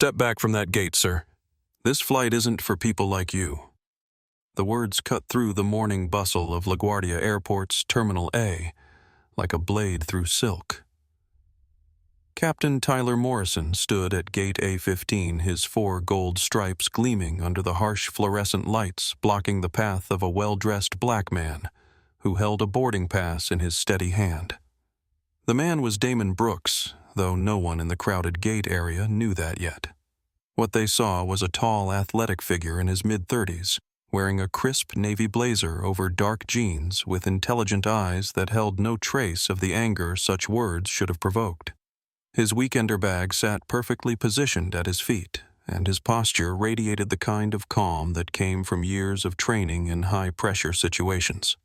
Step back from that gate, sir. This flight isn't for people like you." The words cut through the morning bustle of LaGuardia Airport's Terminal A like a blade through silk. Captain Tyler Morrison stood at Gate A15, his 4 gold stripes gleaming under the harsh fluorescent lights blocking the path of a well-dressed black man who held a boarding pass in his steady hand. The man was Damon Brooks, though no one in the crowded gate area knew that yet. What they saw was a tall, athletic figure in his mid-30s, wearing a crisp navy blazer over dark jeans with intelligent eyes that held no trace of the anger such words should have provoked. His weekender bag sat perfectly positioned at his feet, and his posture radiated the kind of calm that came from years of training in high-pressure situations.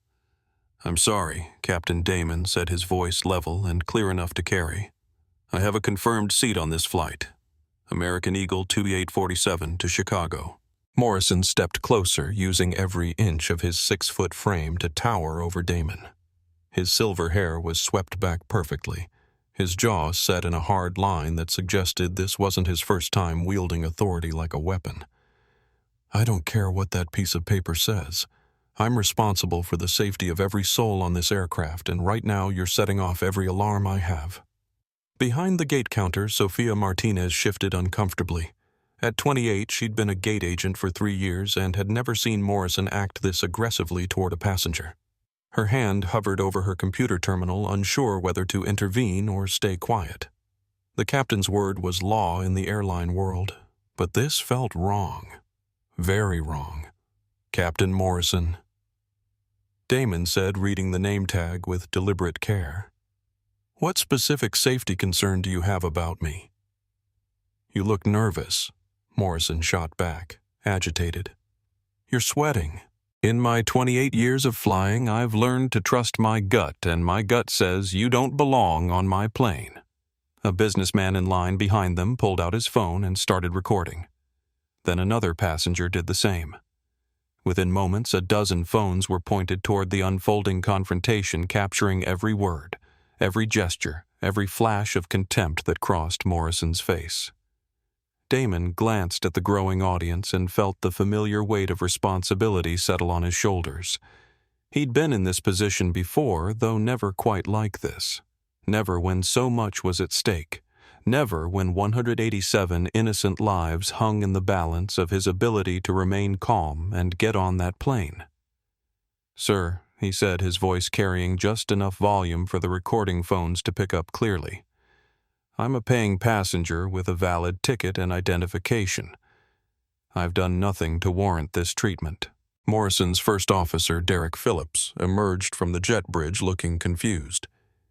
"I'm sorry," Captain Damon said, his voice level and clear enough to carry. "I have a confirmed seat on this flight. American Eagle 2847 to Chicago." Morrison stepped closer, using every inch of his 6-foot frame to tower over Damon. His silver hair was swept back perfectly, his jaw set in a hard line that suggested this wasn't his first time wielding authority like a weapon. "I don't care what that piece of paper says. I'm responsible for the safety of every soul on this aircraft, and right now you're setting off every alarm I have." Behind the gate counter, Sophia Martinez shifted uncomfortably. At 28, she'd been a gate agent for 3 years and had never seen Morrison act this aggressively toward a passenger. Her hand hovered over her computer terminal, unsure whether to intervene or stay quiet. The captain's word was law in the airline world, but this felt wrong. Very wrong. "Captain Morrison." Damon said, reading the name tag with deliberate care. "What specific safety concern do you have about me?" "You look nervous," Morrison shot back, agitated. "You're sweating. In my 28 years of flying, I've learned to trust my gut, and my gut says you don't belong on my plane." A businessman in line behind them pulled out his phone and started recording. Then another passenger did the same. Within moments, a dozen phones were pointed toward the unfolding confrontation, capturing every word, every gesture, every flash of contempt that crossed Morrison's face. Damon glanced at the growing audience and felt the familiar weight of responsibility settle on his shoulders. He'd been in this position before, though never quite like this. Never when so much was at stake. Never when 187 innocent lives hung in the balance of his ability to remain calm and get on that plane. "Sir," he said, his voice carrying just enough volume for the recording phones to pick up clearly, "I'm a paying passenger with a valid ticket and identification. I've done nothing to warrant this treatment." Morrison's first officer, Derek Phillips, emerged from the jet bridge looking confused.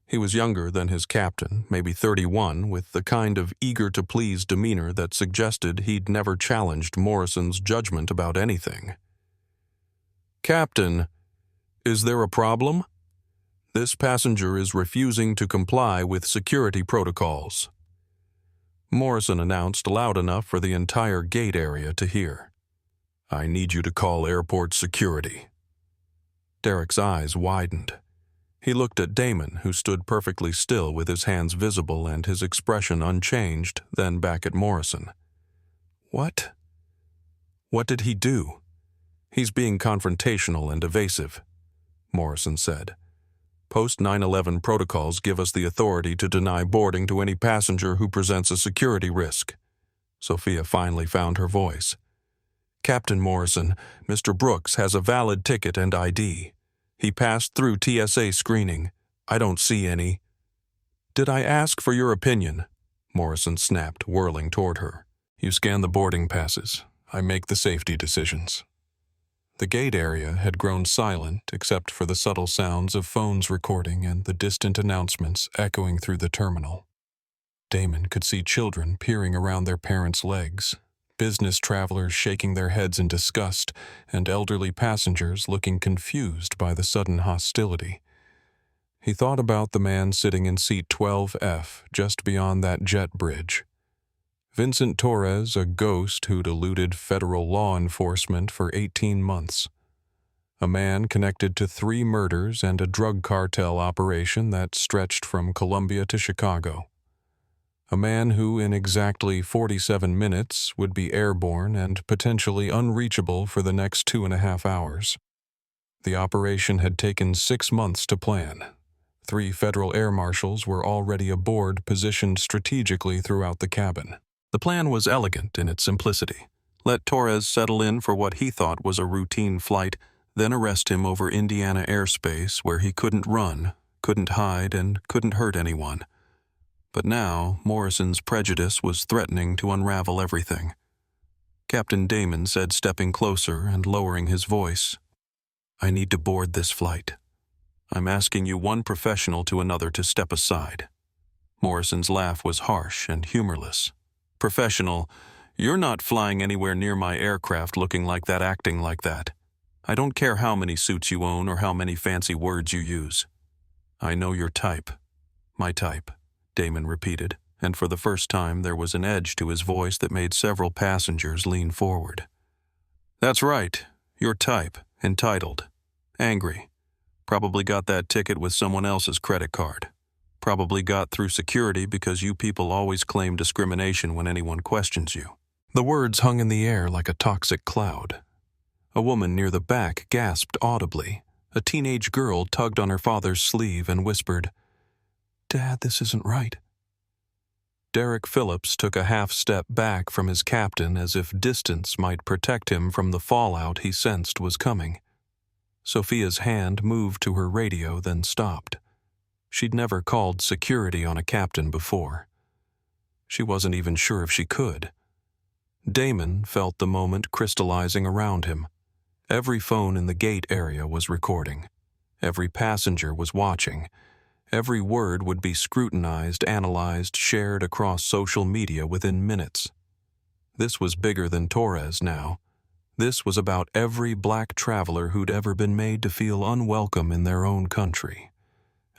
He was younger than his captain, maybe 31, with the kind of eager-to-please demeanor that suggested he'd never challenged Morrison's judgment about anything. "Captain, is there a problem? This passenger is refusing to comply with security protocols," Morrison announced loud enough for the entire gate area to hear. "I need you to call airport security." Derek's eyes widened. He looked at Damon, who stood perfectly still with his hands visible and his expression unchanged, then back at Morrison. "What? What did he do?" "He's being confrontational and evasive," Morrison said. "Post-9/11 protocols give us the authority to deny boarding to any passenger who presents a security risk." Sophia finally found her voice. "Captain Morrison, Mr. Brooks has a valid ticket and ID. He passed through TSA screening. I don't see any." "Did I ask for your opinion?" Morrison snapped, whirling toward her. "You scan the boarding passes. I make the safety decisions." The gate area had grown silent except for the subtle sounds of phones recording and the distant announcements echoing through the terminal. Damon could see children peering around their parents' legs, business travelers shaking their heads in disgust, and elderly passengers looking confused by the sudden hostility. He thought about the man sitting in seat 12F just beyond that jet bridge. Vincent Torres, a ghost who'd eluded federal law enforcement for 18 months. A man connected to 3 murders and a drug cartel operation that stretched from Colombia to Chicago. A man who in exactly 47 minutes would be airborne and potentially unreachable for the next 2.5 hours. The operation had taken 6 months to plan. 3 federal air marshals were already aboard, positioned strategically throughout the cabin. The plan was elegant in its simplicity. Let Torres settle in for what he thought was a routine flight, then arrest him over Indiana airspace where he couldn't run, couldn't hide, and couldn't hurt anyone. But now, Morrison's prejudice was threatening to unravel everything. Captain Damon said, stepping closer and lowering his voice, "I need to board this flight. I'm asking you one professional to another to step aside." Morrison's laugh was harsh and humorless. "Professional, you're not flying anywhere near my aircraft looking like that, acting like that. I don't care how many suits you own or how many fancy words you use. I know your type. My type," Damon repeated, and for the first time there was an edge to his voice that made several passengers lean forward. "That's right, your type, entitled, angry. Probably got that ticket with someone else's credit card. Probably got through security because you people always claim discrimination when anyone questions you." The words hung in the air like a toxic cloud. A woman near the back gasped audibly. A teenage girl tugged on her father's sleeve and whispered, "Dad, this isn't right." Derek Phillips took a half-step back from his captain as if distance might protect him from the fallout he sensed was coming. Sophia's hand moved to her radio, then stopped. She'd never called security on a captain before. She wasn't even sure if she could. Damon felt the moment crystallizing around him. Every phone in the gate area was recording. Every passenger was watching. Every word would be scrutinized, analyzed, shared across social media within minutes. This was bigger than Torres now. This was about every black traveler who'd ever been made to feel unwelcome in their own country.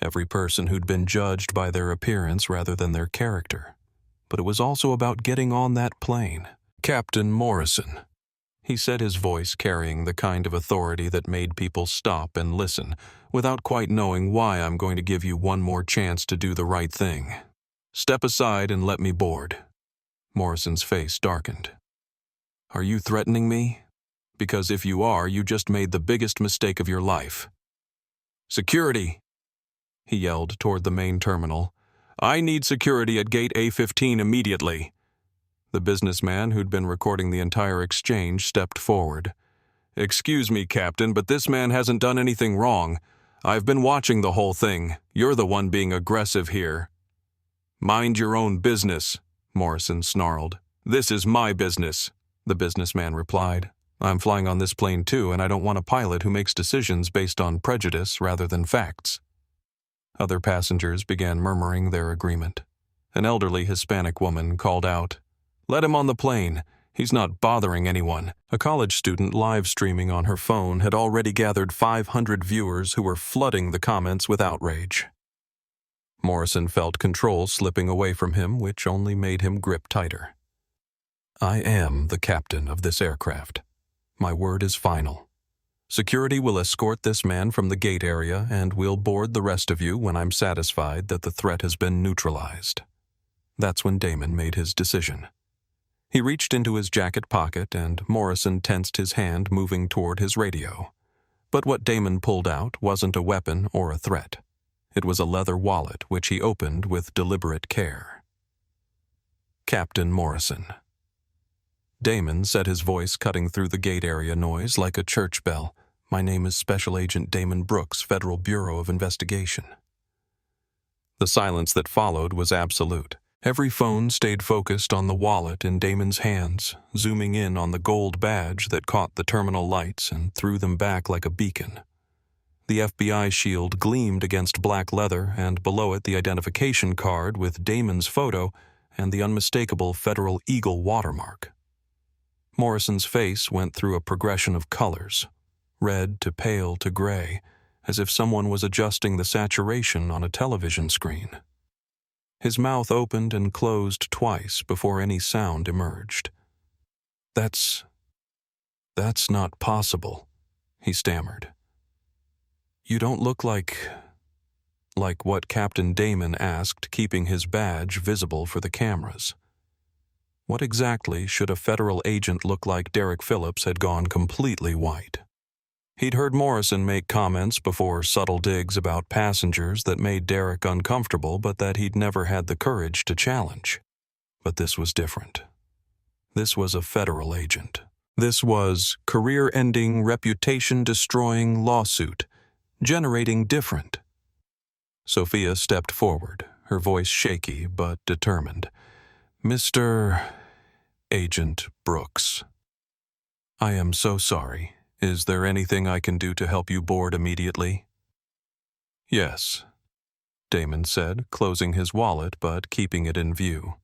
Every person who'd been judged by their appearance rather than their character. But it was also about getting on that plane. "Captain Morrison," he said, his voice carrying the kind of authority that made people stop and listen, "without quite knowing why I'm going to give you one more chance to do the right thing. Step aside and let me board." Morrison's face darkened. "Are you threatening me? Because if you are, you just made the biggest mistake of your life." "Security!" he yelled toward the main terminal. "I need security at gate A15 immediately." The businessman who'd been recording the entire exchange stepped forward. "Excuse me, Captain, but this man hasn't done anything wrong. I've been watching the whole thing. You're the one being aggressive here." "Mind your own business," Morrison snarled. "This is my business," the businessman replied. "I'm flying on this plane too, and I don't want a pilot who makes decisions based on prejudice rather than facts." Other passengers began murmuring their agreement. An elderly Hispanic woman called out, "Let him on the plane. He's not bothering anyone." A college student live streaming on her phone had already gathered 500 viewers who were flooding the comments with outrage. Morrison felt control slipping away from him, which only made him grip tighter. "I am the captain of this aircraft. My word is final. Security will escort this man from the gate area, and we'll board the rest of you when I'm satisfied that the threat has been neutralized." That's when Damon made his decision. He reached into his jacket pocket, and Morrison tensed his hand, moving toward his radio. But what Damon pulled out wasn't a weapon or a threat. It was a leather wallet, which he opened with deliberate care. Captain Morrison. Damon said, his voice cutting through the gate area noise like a church bell. "My name is Special Agent Damon Brooks, Federal Bureau of Investigation." The silence that followed was absolute. Every phone stayed focused on the wallet in Damon's hands, zooming in on the gold badge that caught the terminal lights and threw them back like a beacon. The FBI shield gleamed against black leather, and below it the identification card with Damon's photo and the unmistakable Federal Eagle watermark. Morrison's face went through a progression of colors, red to pale to gray, as if someone was adjusting the saturation on a television screen. His mouth opened and closed twice before any sound emerged. That's not possible," he stammered. "You don't look like like what Captain Damon asked, keeping his badge visible for the cameras. What exactly should a federal agent look like? Derek Phillips had gone completely white. He'd heard Morrison make comments before, subtle digs about passengers that made Derek uncomfortable, but that he'd never had the courage to challenge. But this was different. This was a federal agent. This was career-ending, reputation-destroying lawsuit, generating different. Sophia stepped forward, her voice shaky but determined. "Mr. Agent Brooks, I am so sorry. Is there anything I can do to help you board immediately?" "Yes," Damon said, closing his wallet but keeping it in view.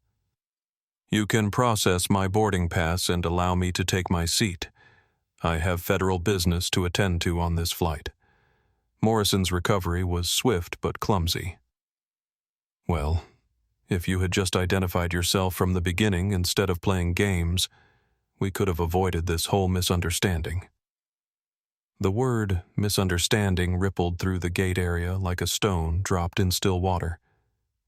"You can process my boarding pass and allow me to take my seat. I have federal business to attend to on this flight." Morrison's recovery was swift but clumsy. "Well, if you had just identified yourself from the beginning instead of playing games, we could have avoided this whole misunderstanding." The word misunderstanding rippled through the gate area like a stone dropped in still water.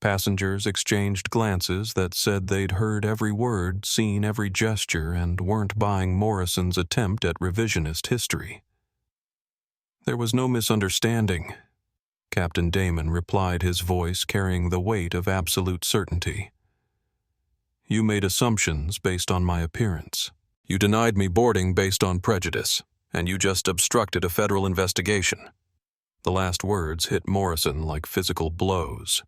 Passengers exchanged glances that said they'd heard every word, seen every gesture, and weren't buying Morrison's attempt at revisionist history. "There was no misunderstanding," Captain Damon replied, his voice carrying the weight of absolute certainty. "You made assumptions based on my appearance. You denied me boarding based on prejudice, and you just obstructed a federal investigation." The last words hit Morrison like physical blows.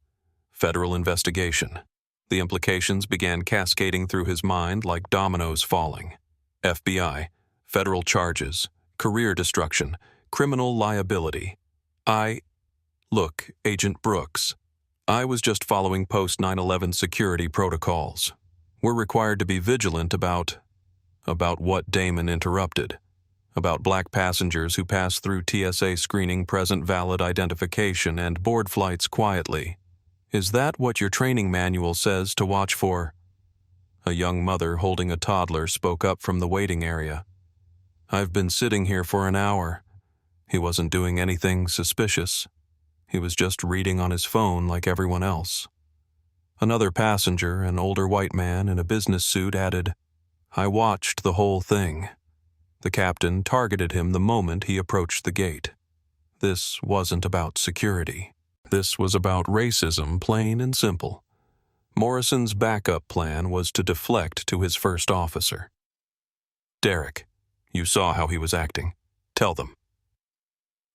Federal investigation. The implications began cascading through his mind like dominoes falling. FBI, federal charges, career destruction, criminal liability. Look, Agent Brooks, I was just following post-9/11 security protocols. We're required to be vigilant about what Damon interrupted. About black passengers who pass through TSA screening, present valid identification, and board flights quietly. Is that what your training manual says to watch for? A young mother holding a toddler spoke up from the waiting area. "I've been sitting here for an hour. He wasn't doing anything suspicious. He was just reading on his phone like everyone else." Another passenger, an older white man in a business suit, added, "I watched the whole thing." The captain targeted him the moment he approached the gate. This wasn't about security. This was about racism, plain and simple. Morrison's backup plan was to deflect to his first officer. "Derek, you saw how he was acting. Tell them."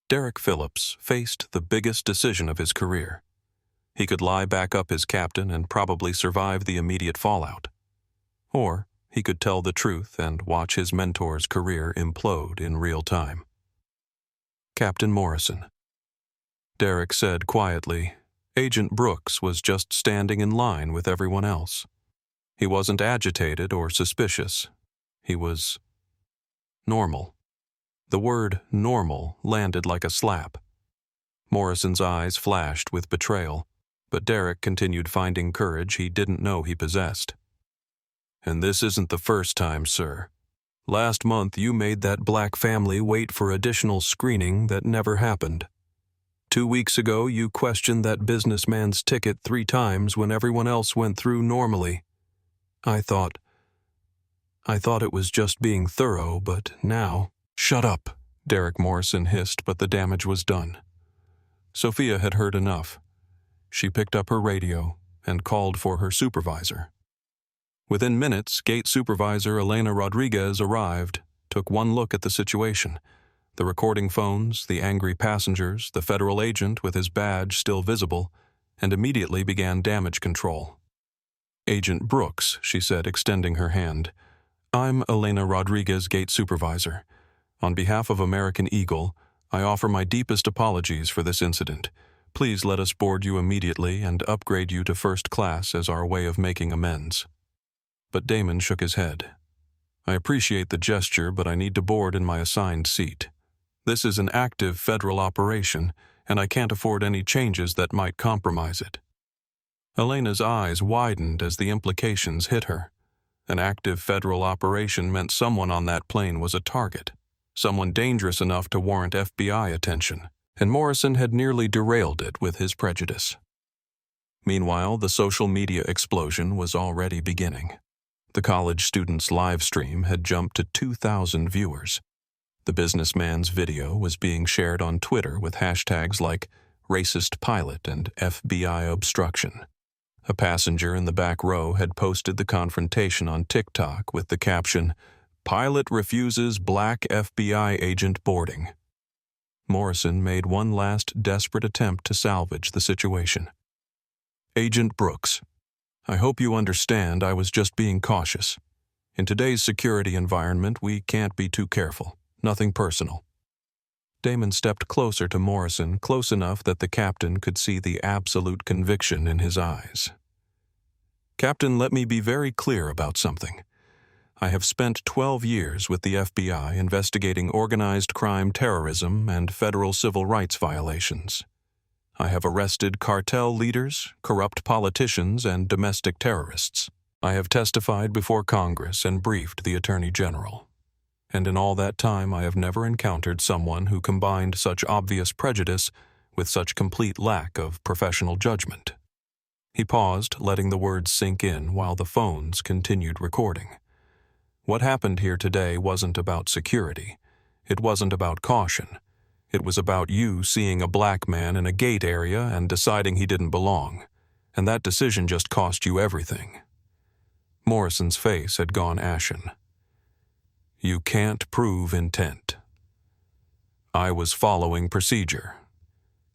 Derek Phillips faced the biggest decision of his career. He could lie back up his captain and probably survive the immediate fallout. Or he could tell the truth and watch his mentor's career implode in real time. "Captain Morrison," Derek said quietly, Agent Brooks was just standing in line with everyone else. He wasn't agitated or suspicious. He was normal. The word normal landed like a slap. Morrison's eyes flashed with betrayal, but Derek continued finding courage he didn't know he possessed. "And this isn't the first time, sir. Last month you made that black family wait for additional screening that never happened. 2 weeks ago you questioned that businessman's ticket 3 times when everyone else went through normally. I thought it was just being thorough, but now—" "Shut up," Derek Morrison hissed, but the damage was done. Sophia had heard enough. She picked up her radio and called for her supervisor. Within minutes, Gate Supervisor Elena Rodriguez arrived, took one look at the situation, the recording phones, the angry passengers, the federal agent with his badge still visible, and immediately began damage control. "Agent Brooks," she said, extending her hand. "I'm Elena Rodriguez, Gate Supervisor. On behalf of American Eagle, I offer my deepest apologies for this incident. Please let us board you immediately and upgrade you to first class as our way of making amends." But Damon shook his head. "I appreciate the gesture, but I need to board in my assigned seat. This is an active federal operation, and I can't afford any changes that might compromise it." Elena's eyes widened as the implications hit her. An active federal operation meant someone on that plane was a target. Someone dangerous enough to warrant FBI attention, and Morrison had nearly derailed it with his prejudice. Meanwhile, the social media explosion was already beginning. The college student's live stream had jumped to 2,000 viewers. The businessman's video was being shared on Twitter with hashtags like racist pilot and FBI obstruction. A passenger in the back row had posted the confrontation on TikTok with the caption, "Pilot refuses black FBI agent boarding." Morrison made one last desperate attempt to salvage the situation. "Agent Brooks, I hope you understand I was just being cautious. In today's security environment, we can't be too careful. Nothing personal." Damon stepped closer to Morrison, close enough that the captain could see the absolute conviction in his eyes. "Captain, let me be very clear about something. I have spent 12 years with the FBI investigating organized crime, terrorism, and federal civil rights violations. I have arrested cartel leaders, corrupt politicians, and domestic terrorists. I have testified before Congress and briefed the Attorney General. And in all that time, I have never encountered someone who combined such obvious prejudice with such complete lack of professional judgment." He paused, letting the words sink in while the phones continued recording. What happened here today wasn't about security. It wasn't about caution. It was about you seeing a black man in a gate area and deciding he didn't belong. And that decision just cost you everything. Morrison's face had gone ashen. "You can't prove intent." "I was following procedure."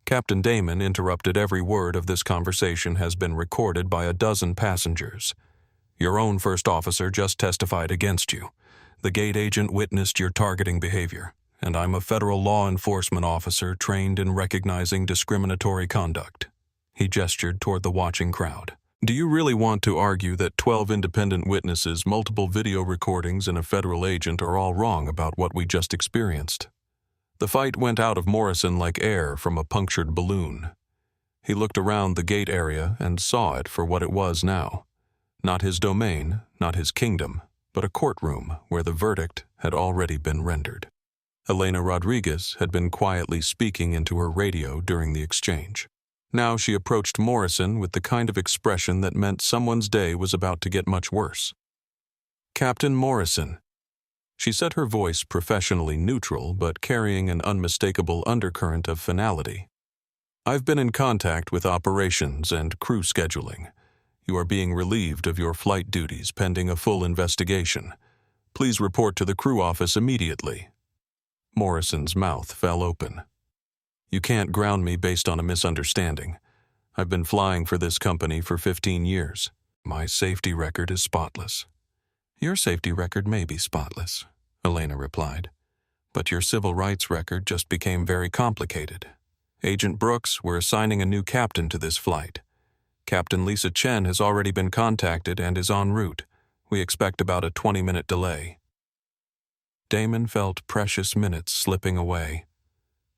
Captain Damon interrupted. "Every word of this conversation has been recorded by a dozen passengers. Your own first officer just testified against you. The gate agent witnessed your targeting behavior, and I'm a federal law enforcement officer trained in recognizing discriminatory conduct." He gestured toward the watching crowd. "Do you really want to argue that 12 independent witnesses, multiple video recordings, and a federal agent are all wrong about what we just experienced?" The fight went out of Morrison like air from a punctured balloon. He looked around the gate area and saw it for what it was now. Not his domain, not his kingdom, but a courtroom where the verdict had already been rendered. Elena Rodriguez had been quietly speaking into her radio during the exchange. Now she approached Morrison with the kind of expression that meant someone's day was about to get much worse. "Captain Morrison." She said her voice professionally neutral but carrying an unmistakable undercurrent of finality. "I've been in contact with operations and crew scheduling. You are being relieved of your flight duties pending a full investigation. Please report to the crew office immediately." Morrison's mouth fell open. "You can't ground me based on a misunderstanding. I've been flying for this company for 15 years. My safety record is spotless." "Your safety record may be spotless," Elena replied, "but your civil rights record just became very complicated. Agent Brooks, we're assigning a new captain to this flight. Captain Lisa Chen has already been contacted and is en route. We expect about a 20-minute delay." Damon felt precious minutes slipping away.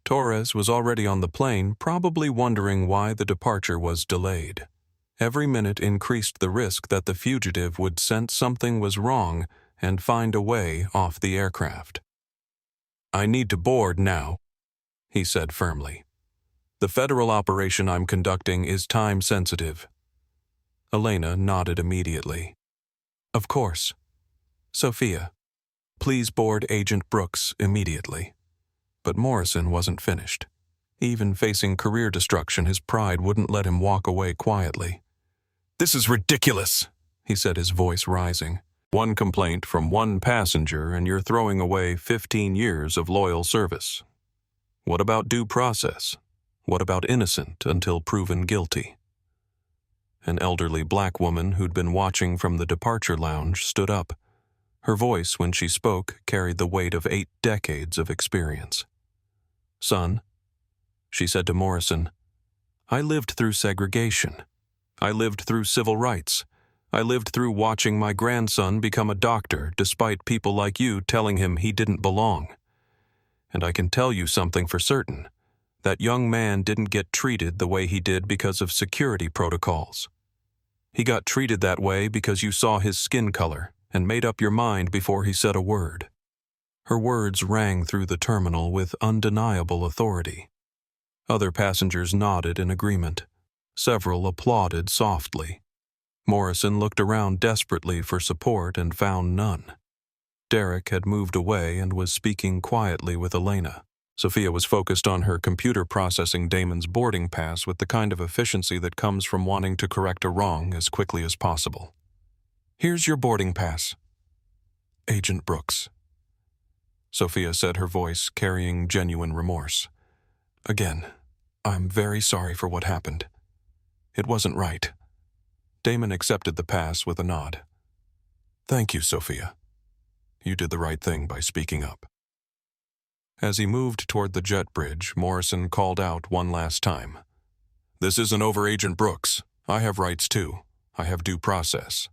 Torres was already on the plane, probably wondering why the departure was delayed. Every minute increased the risk that the fugitive would sense something was wrong and find a way off the aircraft. "I need to board now," he said firmly. "The federal operation I'm conducting is time-sensitive." Elena nodded immediately. "Of course. Sophia, please board Agent Brooks immediately." But Morrison wasn't finished. Even facing career destruction, his pride wouldn't let him walk away quietly. "This is ridiculous," he said, his voice rising. "One complaint from one passenger and you're throwing away 15 years of loyal service. What about due process? What about innocent until proven guilty?" An elderly black woman who'd been watching from the departure lounge stood up. Her voice, when she spoke, carried the weight of 8 decades of experience. "Son," she said to Morrison, "I lived through segregation. I lived through civil rights. I lived through watching my grandson become a doctor despite people like you telling him he didn't belong. And I can tell you something for certain. That young man didn't get treated the way he did because of security protocols. He got treated that way because you saw his skin color and made up your mind before he said a word." Her words rang through the terminal with undeniable authority. Other passengers nodded in agreement. Several applauded softly. Morrison looked around desperately for support and found none. Derek had moved away and was speaking quietly with Elena. Sophia was focused on her computer processing Damon's boarding pass with the kind of efficiency that comes from wanting to correct a wrong as quickly as possible. "Here's your boarding pass." "Agent Brooks," Sophia said, her voice carrying genuine remorse. "Again, I'm very sorry for what happened. It wasn't right." Damon accepted the pass with a nod. "Thank you, Sophia. You did the right thing by speaking up." As he moved toward the jet bridge, Morrison called out one last time. "This isn't over, Agent Brooks. I have rights too. I have due process."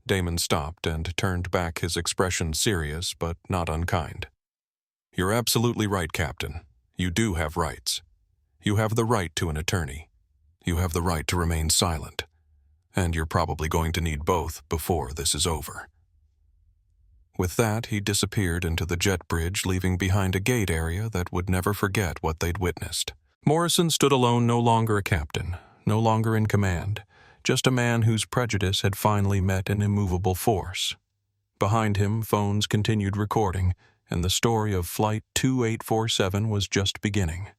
Damon stopped and turned back, his expression serious but not unkind. "You're absolutely right, Captain. You do have rights. You have the right to an attorney. You have the right to remain silent. And you're probably going to need both before this is over." With that, he disappeared into the jet bridge, leaving behind a gate area that would never forget what they'd witnessed. Morrison stood alone, no longer a captain, no longer in command, just a man whose prejudice had finally met an immovable force. Behind him, phones continued recording, and the story of Flight 2847 was just beginning.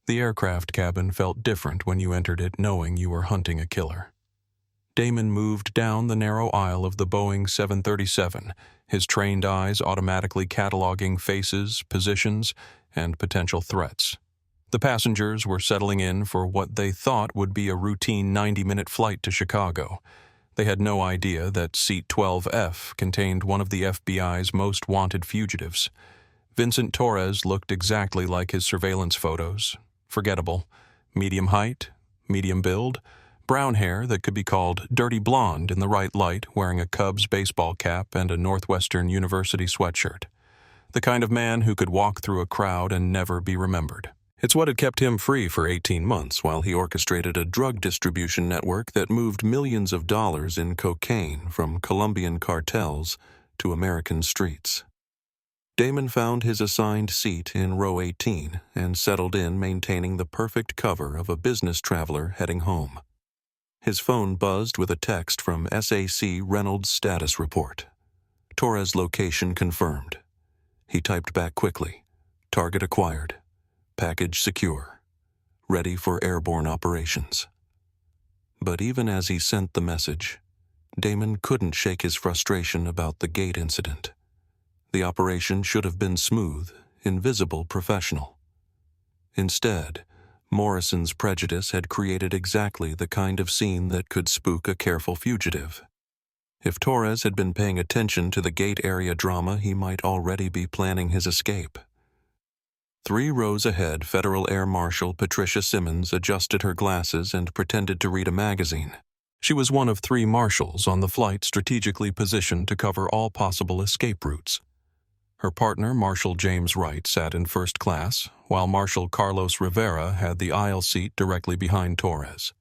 The aircraft cabin felt different when you entered it knowing you were hunting a killer. Damon moved down the narrow aisle of the Boeing 737, his trained eyes automatically cataloging faces, positions, and potential threats. The passengers were settling in for what they thought would be a routine 90-minute flight to Chicago. They had no idea that Seat 12F contained one of the FBI's most wanted fugitives. Vincent Torres looked exactly like his surveillance photos. Forgettable. Medium height, medium build, brown hair that could be called dirty blonde in the right light, wearing a Cubs baseball cap and a Northwestern University sweatshirt. The kind of man who could walk through a crowd and never be remembered. It's what had kept him free for 18 months while he orchestrated a drug distribution network that moved millions of dollars in cocaine from Colombian cartels to American streets. Damon found his assigned seat in row 18 and settled in, maintaining the perfect cover of a business traveler heading home. His phone buzzed with a text from SAC Reynolds' status report. Torres' location confirmed. He typed back quickly. Target acquired. Package secure. Ready for airborne operations. But even as he sent the message, Damon couldn't shake his frustration about the gate incident. The operation should have been smooth, invisible, professional. Instead, Morrison's prejudice had created exactly the kind of scene that could spook a careful fugitive. If Torres had been paying attention to the gate area drama, he might already be planning his escape. 3 rows ahead, Federal Air Marshal Patricia Simmons adjusted her glasses and pretended to read a magazine. She was one of 3 marshals on the flight strategically positioned to cover all possible escape routes. Her partner, Marshal James Wright, sat in first class, while Marshal Carlos Rivera had the aisle seat directly behind Torres.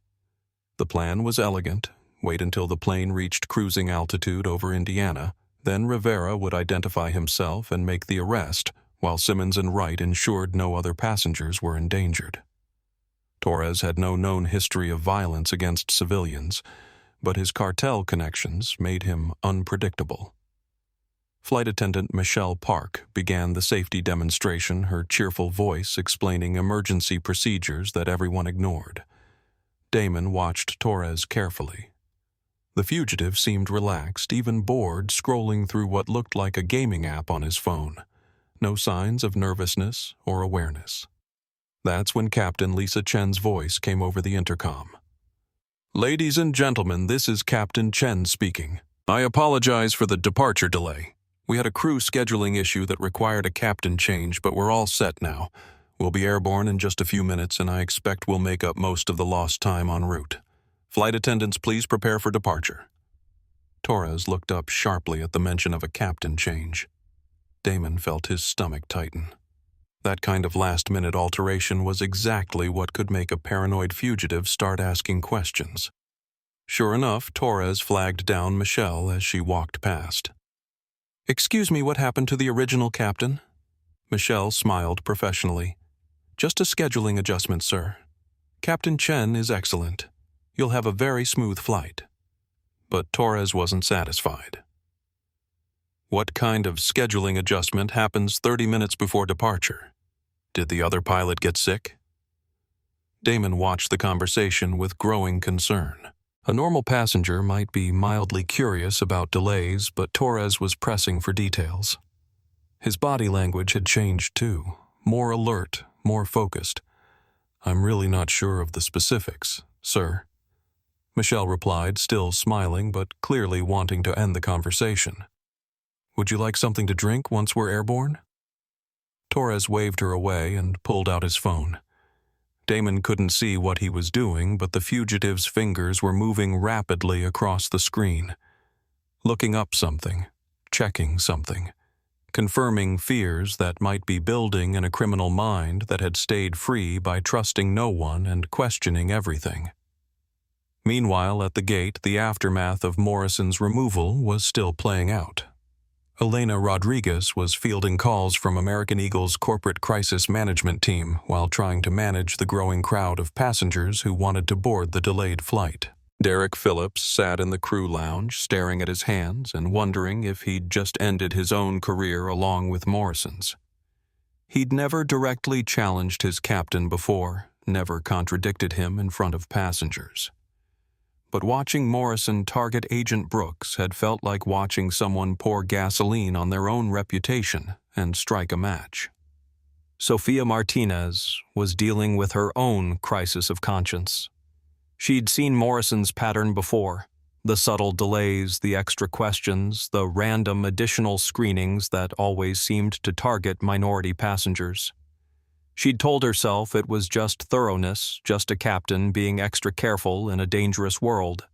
The plan was elegant. Wait until the plane reached cruising altitude over Indiana, then Rivera would identify himself and make the arrest, while Simmons and Wright ensured no other passengers were endangered. Torres had no known history of violence against civilians, but his cartel connections made him unpredictable. Flight attendant Michelle Park began the safety demonstration, her cheerful voice explaining emergency procedures that everyone ignored. Damon watched Torres carefully. The fugitive seemed relaxed, even bored, scrolling through what looked like a gaming app on his phone. No signs of nervousness or awareness. That's when Captain Lisa Chen's voice came over the intercom. "Ladies and gentlemen, this is Captain Chen speaking. I apologize for the departure delay. We had a crew scheduling issue that required a captain change, but we're all set now. We'll be airborne in just a few minutes, and I expect we'll make up most of the lost time en route. Flight attendants, please prepare for departure." Torres looked up sharply at the mention of a captain change. Damon felt his stomach tighten. That kind of last-minute alteration was exactly what could make a paranoid fugitive start asking questions. Sure enough, Torres flagged down Michelle as she walked past. "Excuse me, what happened to the original captain?" Michelle smiled professionally. Just a scheduling adjustment, sir. Captain Chen is excellent. You'll have a very smooth flight. But Torres wasn't satisfied. What kind of scheduling adjustment happens 30 minutes before departure? Did the other pilot get sick? Damon watched the conversation with growing concern. A normal passenger might be mildly curious about delays, but Torres was pressing for details. His body language had changed too, more alert, more focused. I'm really not sure of the specifics, sir. Michelle replied, still smiling but clearly wanting to end the conversation. Would you like something to drink once we're airborne? Torres waved her away and pulled out his phone. Damon couldn't see what he was doing, but the fugitive's fingers were moving rapidly across the screen. Looking up something, checking something, confirming fears that might be building in a criminal mind that had stayed free by trusting no one and questioning everything. Meanwhile, at the gate, the aftermath of Morrison's removal was still playing out. Elena Rodriguez was fielding calls from American Eagle's corporate crisis management team while trying to manage the growing crowd of passengers who wanted to board the delayed flight. Derek Phillips sat in the crew lounge staring at his hands and wondering if he'd just ended his own career along with Morrison's. He'd never directly challenged his captain before, never contradicted him in front of passengers. But watching Morrison target Agent Brooks had felt like watching someone pour gasoline on their own reputation and strike a match. Sophia Martinez was dealing with her own crisis of conscience. She'd seen Morrison's pattern before, the subtle delays, the extra questions, the random additional screenings that always seemed to target minority passengers. She'd told herself it was just thoroughness, just a captain being extra careful in a dangerous world.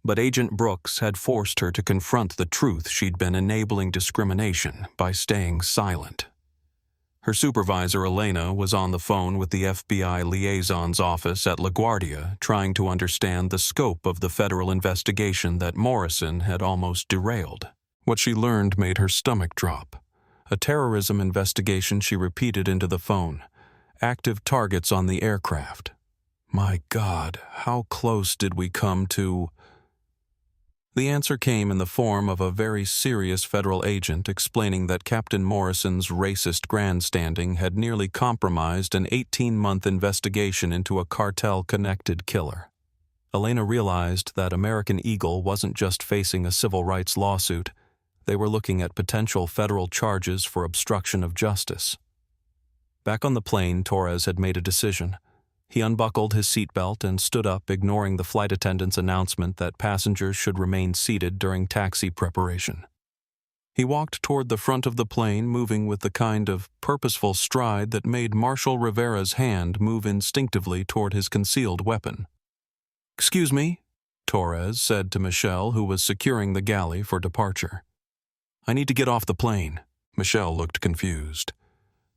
But Agent Brooks had forced her to confront the truth she'd been enabling discrimination by staying silent. Her supervisor, Elena, was on the phone with the FBI liaison's office at LaGuardia, trying to understand the scope of the federal investigation that Morrison had almost derailed. What she learned made her stomach drop. A terrorism investigation, she repeated into the phone. Active targets on the aircraft. My God, how close did we come to... The answer came in the form of a very serious federal agent explaining that Captain Morrison's racist grandstanding had nearly compromised an 18-month investigation into a cartel-connected killer. Elena realized that American Eagle wasn't just facing a civil rights lawsuit. They were looking at potential federal charges for obstruction of justice. Back on the plane, Torres had made a decision. He unbuckled his seatbelt and stood up, ignoring the flight attendant's announcement that passengers should remain seated during taxi preparation. He walked toward the front of the plane, moving with the kind of purposeful stride that made Marshal Rivera's hand move instinctively toward his concealed weapon. "Excuse me," Torres said to Michelle, who was securing the galley for departure. "I need to get off the plane." Michelle looked confused.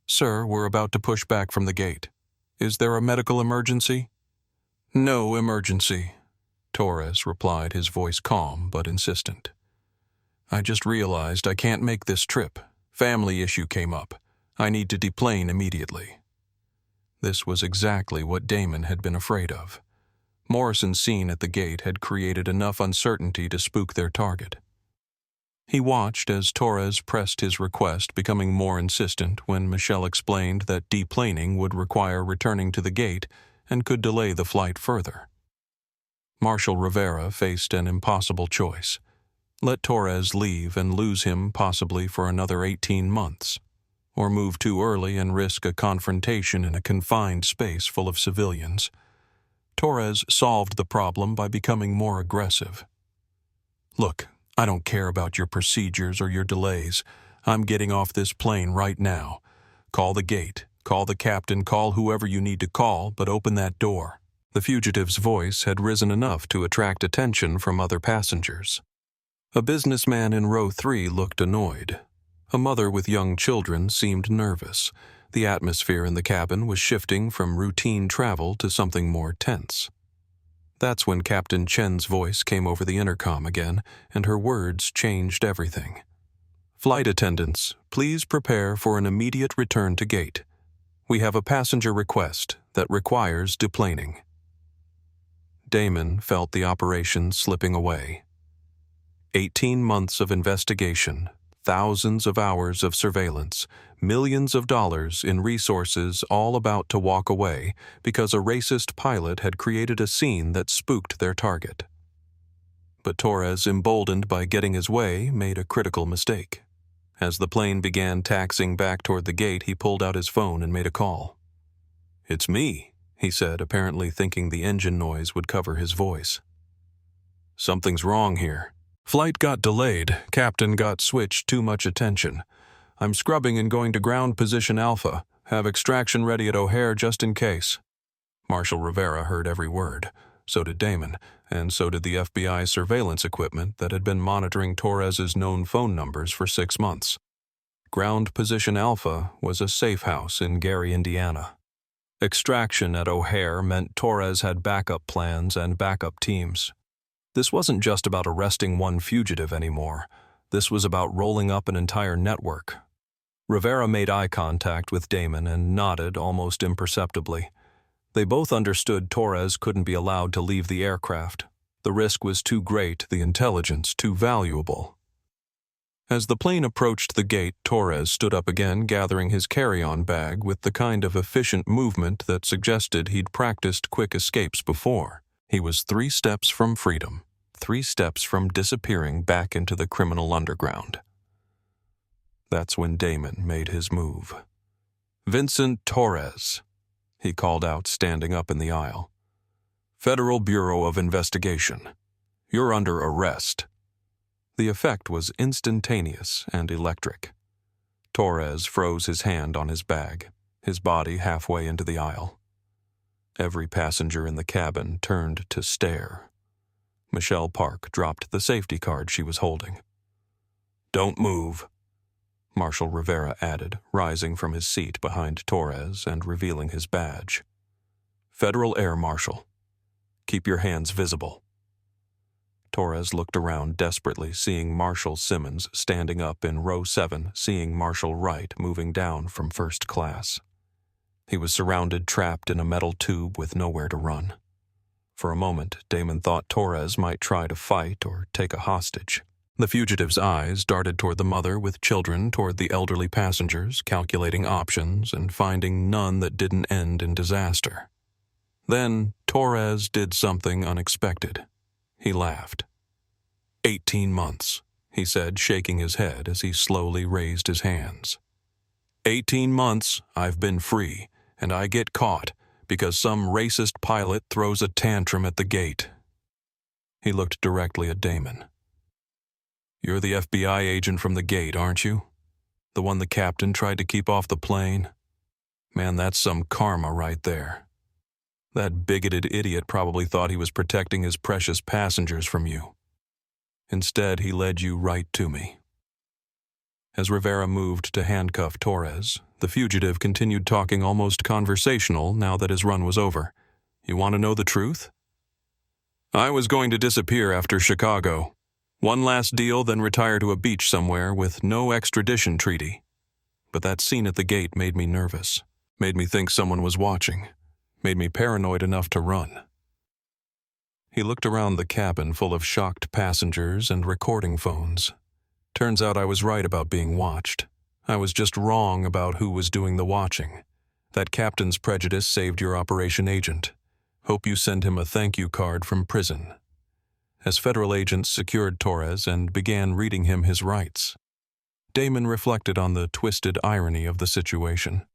"Sir, we're about to push back from the gate. Is there a medical emergency?" "No emergency," Torres replied, his voice calm but insistent. "I just realized I can't make this trip. Family issue came up. I need to deplane immediately." This was exactly what Damon had been afraid of. Morrison's scene at the gate had created enough uncertainty to spook their target. He watched as Torres pressed his request, becoming more insistent when Michelle explained that deplaning would require returning to the gate and could delay the flight further. Marshal Rivera faced an impossible choice. Let Torres leave and lose him possibly for another 18 months, or move too early and risk a confrontation in a confined space full of civilians. Torres solved the problem by becoming more aggressive. "Look, I don't care about your procedures or your delays. I'm getting off this plane right now. Call the gate, call the captain, call whoever you need to call, but open that door." The fugitive's voice had risen enough to attract attention from other passengers. A businessman in row 3 looked annoyed. A mother with young children seemed nervous. The atmosphere in the cabin was shifting from routine travel to something more tense. That's when Captain Chen's voice came over the intercom again, and her words changed everything. "Flight attendants, please prepare for an immediate return to gate. We have a passenger request that requires deplaning. Damon felt the operation slipping away. 18 months of investigation, thousands of hours of surveillance, millions of dollars in resources all about to walk away because a racist pilot had created a scene that spooked their target. But Torres, emboldened by getting his way, made a critical mistake. As the plane began taxiing back toward the gate, he pulled out his phone and made a call. "It's me," he said, apparently thinking the engine noise would cover his voice. "Something's wrong here. Flight got delayed. Captain got switched too much attention. I'm scrubbing and going to ground position Alpha. Have extraction ready at O'Hare just in case." Marshal Rivera heard every word. So did Damon, and so did the FBI surveillance equipment that had been monitoring Torres's known phone numbers for 6 months. Ground Position Alpha was a safe house in Gary, Indiana. Extraction at O'Hare meant Torres had backup plans and backup teams. This wasn't just about arresting one fugitive anymore. This was about rolling up an entire network. Rivera made eye contact with Damon and nodded almost imperceptibly. They both understood Torres couldn't be allowed to leave the aircraft. The risk was too great, the intelligence too valuable. As the plane approached the gate, Torres stood up again, gathering his carry-on bag with the kind of efficient movement that suggested he'd practiced quick escapes before. He was 3 steps from freedom, 3 steps from disappearing back into the criminal underground. That's when Damon made his move. "Vincent Torres," he called out, standing up in the aisle. "Federal Bureau of Investigation. You're under arrest." The effect was instantaneous and electric. Torres froze his hand on his bag, his body halfway into the aisle. Every passenger in the cabin turned to stare. Michelle Park dropped the safety card she was holding. "Don't move," Marshal Rivera added, rising from his seat behind Torres and revealing his badge. "Federal Air Marshal. Keep your hands visible." Torres looked around desperately, seeing Marshal Simmons standing up in row 7, seeing Marshal Wright moving down from first class. He was surrounded, trapped in a metal tube with nowhere to run. For a moment, Damon thought Torres might try to fight or take a hostage. The fugitive's eyes darted toward the mother with children, toward the elderly passengers, calculating options and finding none that didn't end in disaster. Then Torres did something unexpected. He laughed. 18 months, he said, shaking his head as he slowly raised his hands. 18 months I've been free, and I get caught because some racist pilot throws a tantrum at the gate. He looked directly at Damon. "You're the FBI agent from the gate, aren't you? The one the captain tried to keep off the plane? Man, that's some karma right there. That bigoted idiot probably thought he was protecting his precious passengers from you. Instead, he led you right to me." As Rivera moved to handcuff Torres, the fugitive continued talking almost conversational now that his run was over. "You want to know the truth? I was going to disappear after Chicago. One last deal, then retire to a beach somewhere with no extradition treaty. But that scene at the gate made me nervous, made me think someone was watching, made me paranoid enough to run." He looked around the cabin full of shocked passengers and recording phones. "Turns out I was right about being watched. I was just wrong about who was doing the watching. That captain's prejudice saved your operation agent. Hope you send him a thank you card from prison." As federal agents secured Torres and began reading him his rights, Damon reflected on the twisted irony of the situation.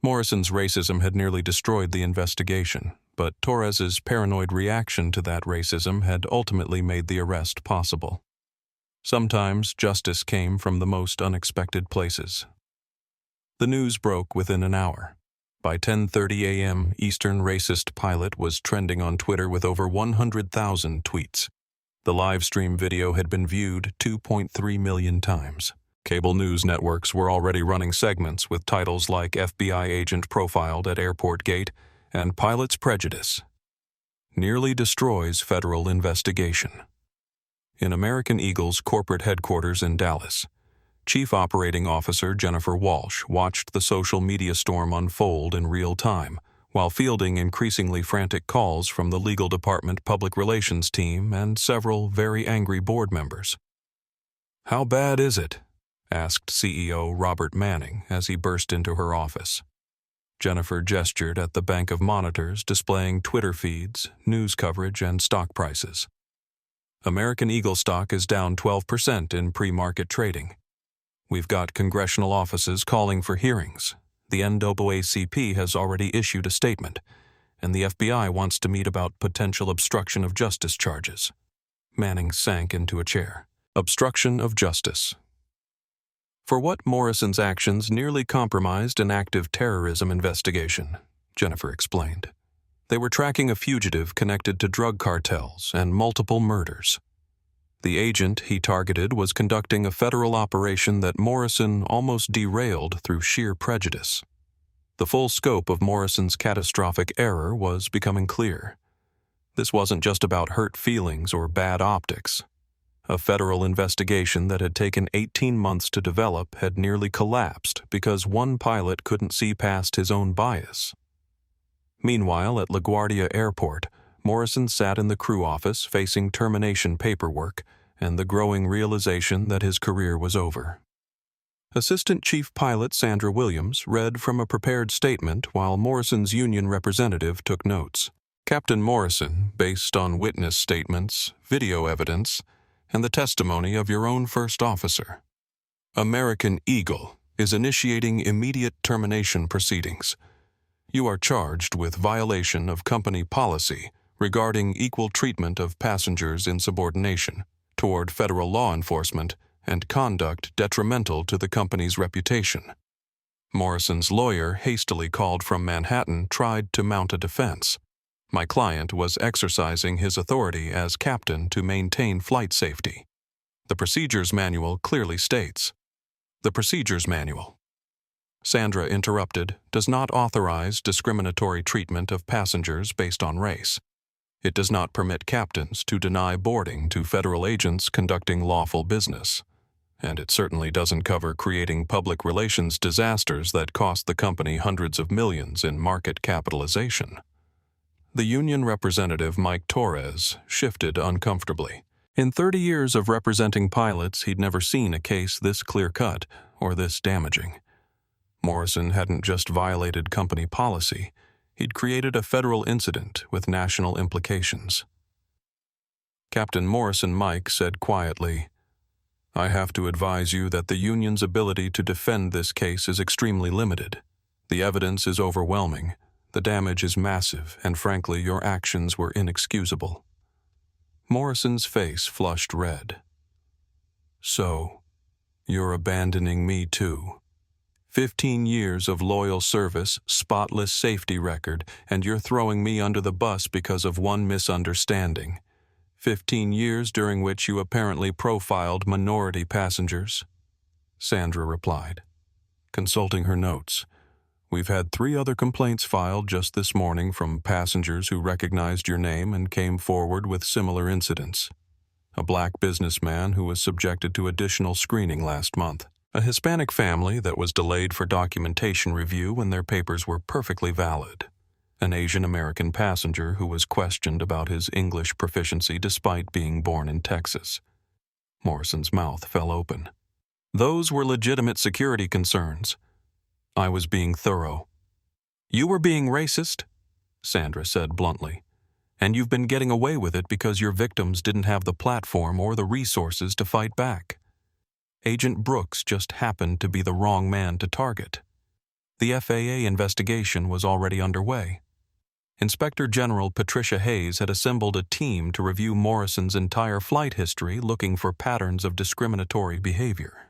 Morrison's racism had nearly destroyed the investigation, but Torres's paranoid reaction to that racism had ultimately made the arrest possible. Sometimes justice came from the most unexpected places. The news broke within an hour. By 10:30 a.m., Eastern racist pilot was trending on Twitter with over 100,000 tweets. The live stream video had been viewed 2.3 million times. Cable news networks were already running segments with titles like "FBI Agent Profiled at Airport Gate" and "Pilot's Prejudice. Nearly Destroys Federal Investigation." In American Eagle's corporate headquarters in Dallas, Chief Operating Officer Jennifer Walsh watched the social media storm unfold in real time, while fielding increasingly frantic calls from the legal department public relations team and several very angry board members. "How bad is it?" asked CEO Robert Manning as he burst into her office. Jennifer gestured at the bank of monitors displaying Twitter feeds, news coverage, and stock prices. American Eagle stock is down 12% in pre-market trading. We've got congressional offices calling for hearings. The NAACP has already issued a statement, and the FBI wants to meet about potential obstruction of justice charges. Manning sank into a chair. Obstruction of justice. For what Morrison's actions nearly compromised an active terrorism investigation, Jennifer explained. They were tracking a fugitive connected to drug cartels and multiple murders. The agent he targeted was conducting a federal operation that Morrison almost derailed through sheer prejudice. The full scope of Morrison's catastrophic error was becoming clear. This wasn't just about hurt feelings or bad optics. A federal investigation that had taken 18 months to develop had nearly collapsed because one pilot couldn't see past his own bias. Meanwhile, at LaGuardia Airport, Morrison sat in the crew office facing termination paperwork and the growing realization that his career was over. Assistant Chief Pilot Sandra Williams read from a prepared statement while Morrison's union representative took notes. Captain Morrison, based on witness statements, video evidence, and the testimony of your own first officer, American Eagle is initiating immediate termination proceedings. You are charged with violation of company policy regarding equal treatment of passengers in subordination toward federal law enforcement and conduct detrimental to the company's reputation. Morrison's lawyer, hastily called from Manhattan, tried to mount a defense. My client was exercising his authority as captain to maintain flight safety. The procedures manual clearly states. The procedures manual, Sandra interrupted, does not authorize discriminatory treatment of passengers based on race. It does not permit captains to deny boarding to federal agents conducting lawful business. And it certainly doesn't cover creating public relations disasters that cost the company hundreds of millions in market capitalization. The union representative, Mike Torres, shifted uncomfortably. In 30 years of representing pilots, he'd never seen a case this clear-cut or this damaging. Morrison hadn't just violated company policy, he'd created a federal incident with national implications. Captain Morrison Mike said quietly, "I have to advise you that the union's ability to defend this case is extremely limited. The evidence is overwhelming. The damage is massive, and frankly, your actions were inexcusable." Morrison's face flushed red. "So, you're abandoning me too. 15 years of loyal service, spotless safety record, and you're throwing me under the bus because of one misunderstanding. 15 years during which you apparently profiled minority passengers?" Sandra replied, consulting her notes. "We've had 3 other complaints filed just this morning from passengers who recognized your name and came forward with similar incidents. A black businessman who was subjected to additional screening last month. A Hispanic family that was delayed for documentation review when their papers were perfectly valid. An Asian American passenger who was questioned about his English proficiency despite being born in Texas." Morrison's mouth fell open. "Those were legitimate security concerns. I was being thorough." "You were being racist," Sandra said bluntly, "and you've been getting away with it because your victims didn't have the platform or the resources to fight back. Agent Brooks just happened to be the wrong man to target. The FAA investigation was already underway. Inspector General Patricia Hayes had assembled a team to review Morrison's entire flight history looking for patterns of discriminatory behavior.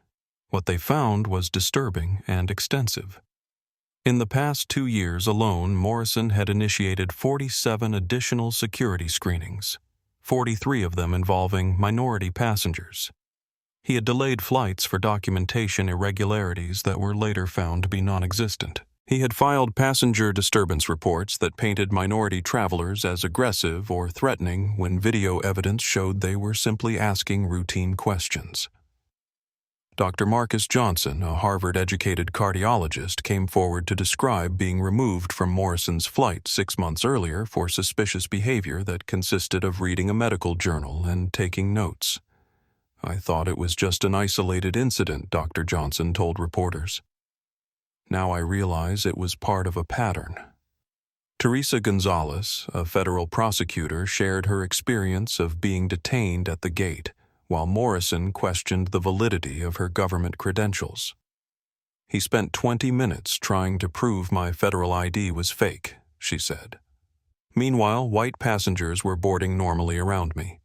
What they found was disturbing and extensive. In the past 2 years alone, Morrison had initiated 47 additional security screenings, 43 of them involving minority passengers. He had delayed flights for documentation irregularities that were later found to be non-existent. He had filed passenger disturbance reports that painted minority travelers as aggressive or threatening when video evidence showed they were simply asking routine questions. Dr. Marcus Johnson, a Harvard-educated cardiologist, came forward to describe being removed from Morrison's flight 6 months earlier for suspicious behavior that consisted of reading a medical journal and taking notes. "I thought it was just an isolated incident," Dr. Johnson told reporters. "Now I realize it was part of a pattern." Teresa Gonzalez, a federal prosecutor, shared her experience of being detained at the gate, while Morrison questioned the validity of her government credentials. "He spent 20 minutes trying to prove my federal ID was fake," she said. Meanwhile, white passengers were boarding normally around me.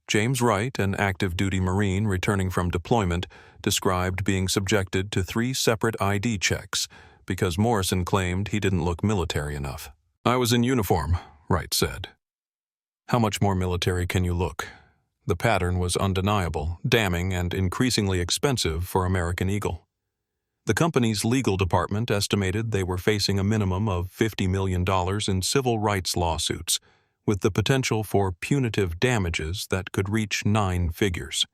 James Wright, an active-duty Marine returning from deployment, described being subjected to 3 separate ID checks because Morrison claimed he didn't look military enough. "I was in uniform," Wright said. "How much more military can you look?" The pattern was undeniable, damning, and increasingly expensive for American Eagle. The company's legal department estimated they were facing a minimum of $50 million in civil rights lawsuits, with the potential for punitive damages that could reach 9 figures.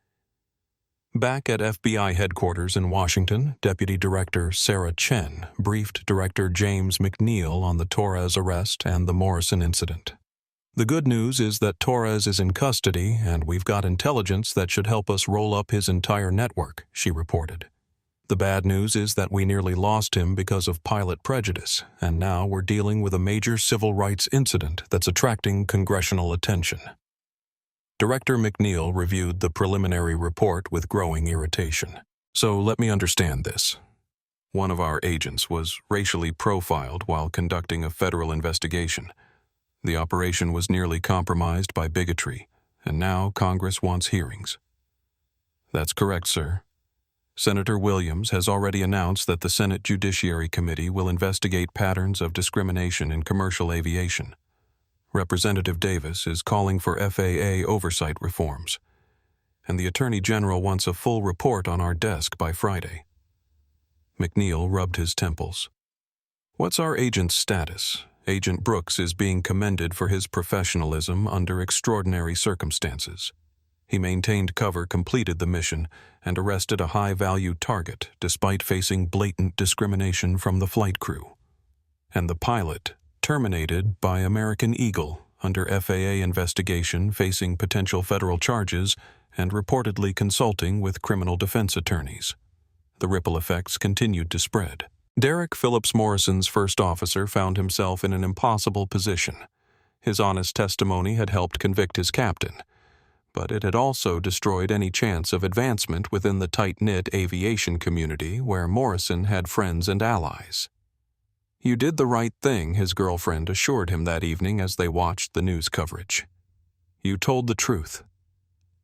Back at FBI headquarters in Washington, Deputy Director Sarah Chen briefed Director James McNeil on the Torres arrest and the Morrison incident. "The good news is that Torres is in custody, and we've got intelligence that should help us roll up his entire network," she reported. "The bad news is that we nearly lost him because of pilot prejudice, and now we're dealing with a major civil rights incident that's attracting congressional attention." Director McNeil reviewed the preliminary report with growing irritation. "So let me understand this. One of our agents was racially profiled while conducting a federal investigation. The operation was nearly compromised by bigotry, and now Congress wants hearings." "That's correct, sir. Senator Williams has already announced that the Senate Judiciary Committee will investigate patterns of discrimination in commercial aviation. Representative Davis is calling for FAA oversight reforms, and the Attorney General wants a full report on our desk by Friday." McNeil rubbed his temples. "What's our agent's status? Agent Brooks is being commended for his professionalism under extraordinary circumstances. He maintained cover, completed the mission, and arrested a high-value target despite facing blatant discrimination from the flight crew. And the pilot, terminated by American Eagle under FAA investigation, facing potential federal charges and reportedly consulting with criminal defense attorneys." The ripple effects continued to spread. Derek Phillips Morrison's first officer found himself in an impossible position. His honest testimony had helped convict his captain, but it had also destroyed any chance of advancement within the tight-knit aviation community where Morrison had friends and allies. "You did the right thing," his girlfriend assured him that evening as they watched the news coverage. "You told the truth."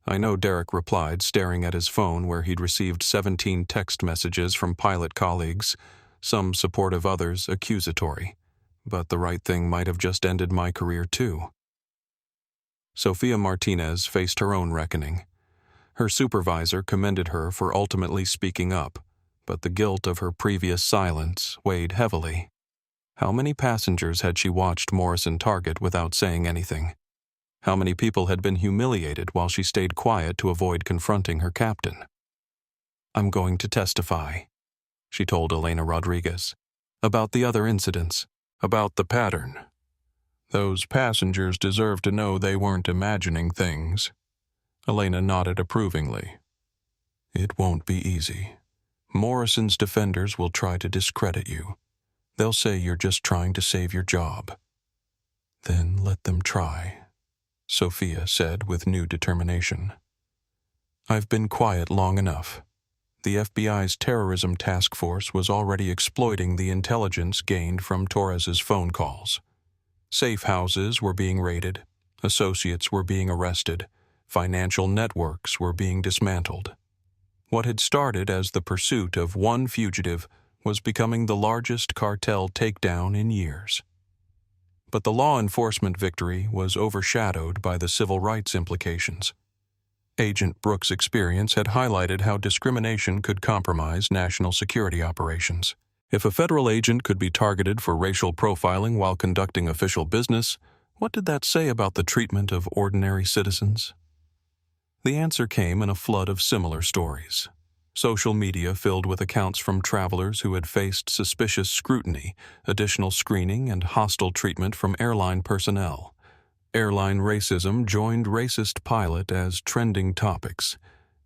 "I know," Derek replied, staring at his phone where he'd received 17 text messages from pilot colleagues, some supportive, others accusatory. "But the right thing might have just ended my career too." Sophia Martinez faced her own reckoning. Her supervisor commended her for ultimately speaking up, but the guilt of her previous silence weighed heavily. How many passengers had she watched Morrison target without saying anything? How many people had been humiliated while she stayed quiet to avoid confronting her captain? "I'm going to testify," she told Elena Rodriguez, "about the other incidents, about the pattern. Those passengers deserve to know they weren't imagining things." Elena nodded approvingly. "It won't be easy. Morrison's defenders will try to discredit you. They'll say you're just trying to save your job." "Then let them try," Sophia said with new determination. "I've been quiet long enough. The FBI's terrorism task force was already exploiting the intelligence gained from Torres's phone calls. Safe houses were being raided, associates were being arrested, financial networks were being dismantled. What had started as the pursuit of one fugitive was becoming the largest cartel takedown in years. But the law enforcement victory was overshadowed by the civil rights implications. Agent Brooks' experience had highlighted how discrimination could compromise national security operations. If a federal agent could be targeted for racial profiling while conducting official business, what did that say about the treatment of ordinary citizens? The answer came in a flood of similar stories. Social media filled with accounts from travelers who had faced suspicious scrutiny, additional screening, and hostile treatment from airline personnel. Airline racism joined racist pilot as trending topics,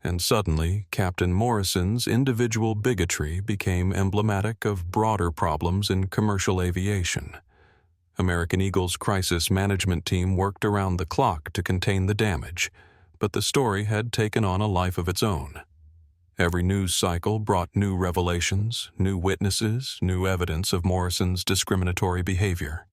and suddenly Captain Morrison's individual bigotry became emblematic of broader problems in commercial aviation. American Eagle's crisis management team worked around the clock to contain the damage, but the story had taken on a life of its own. Every news cycle brought new revelations, new witnesses, new evidence of Morrison's discriminatory behavior.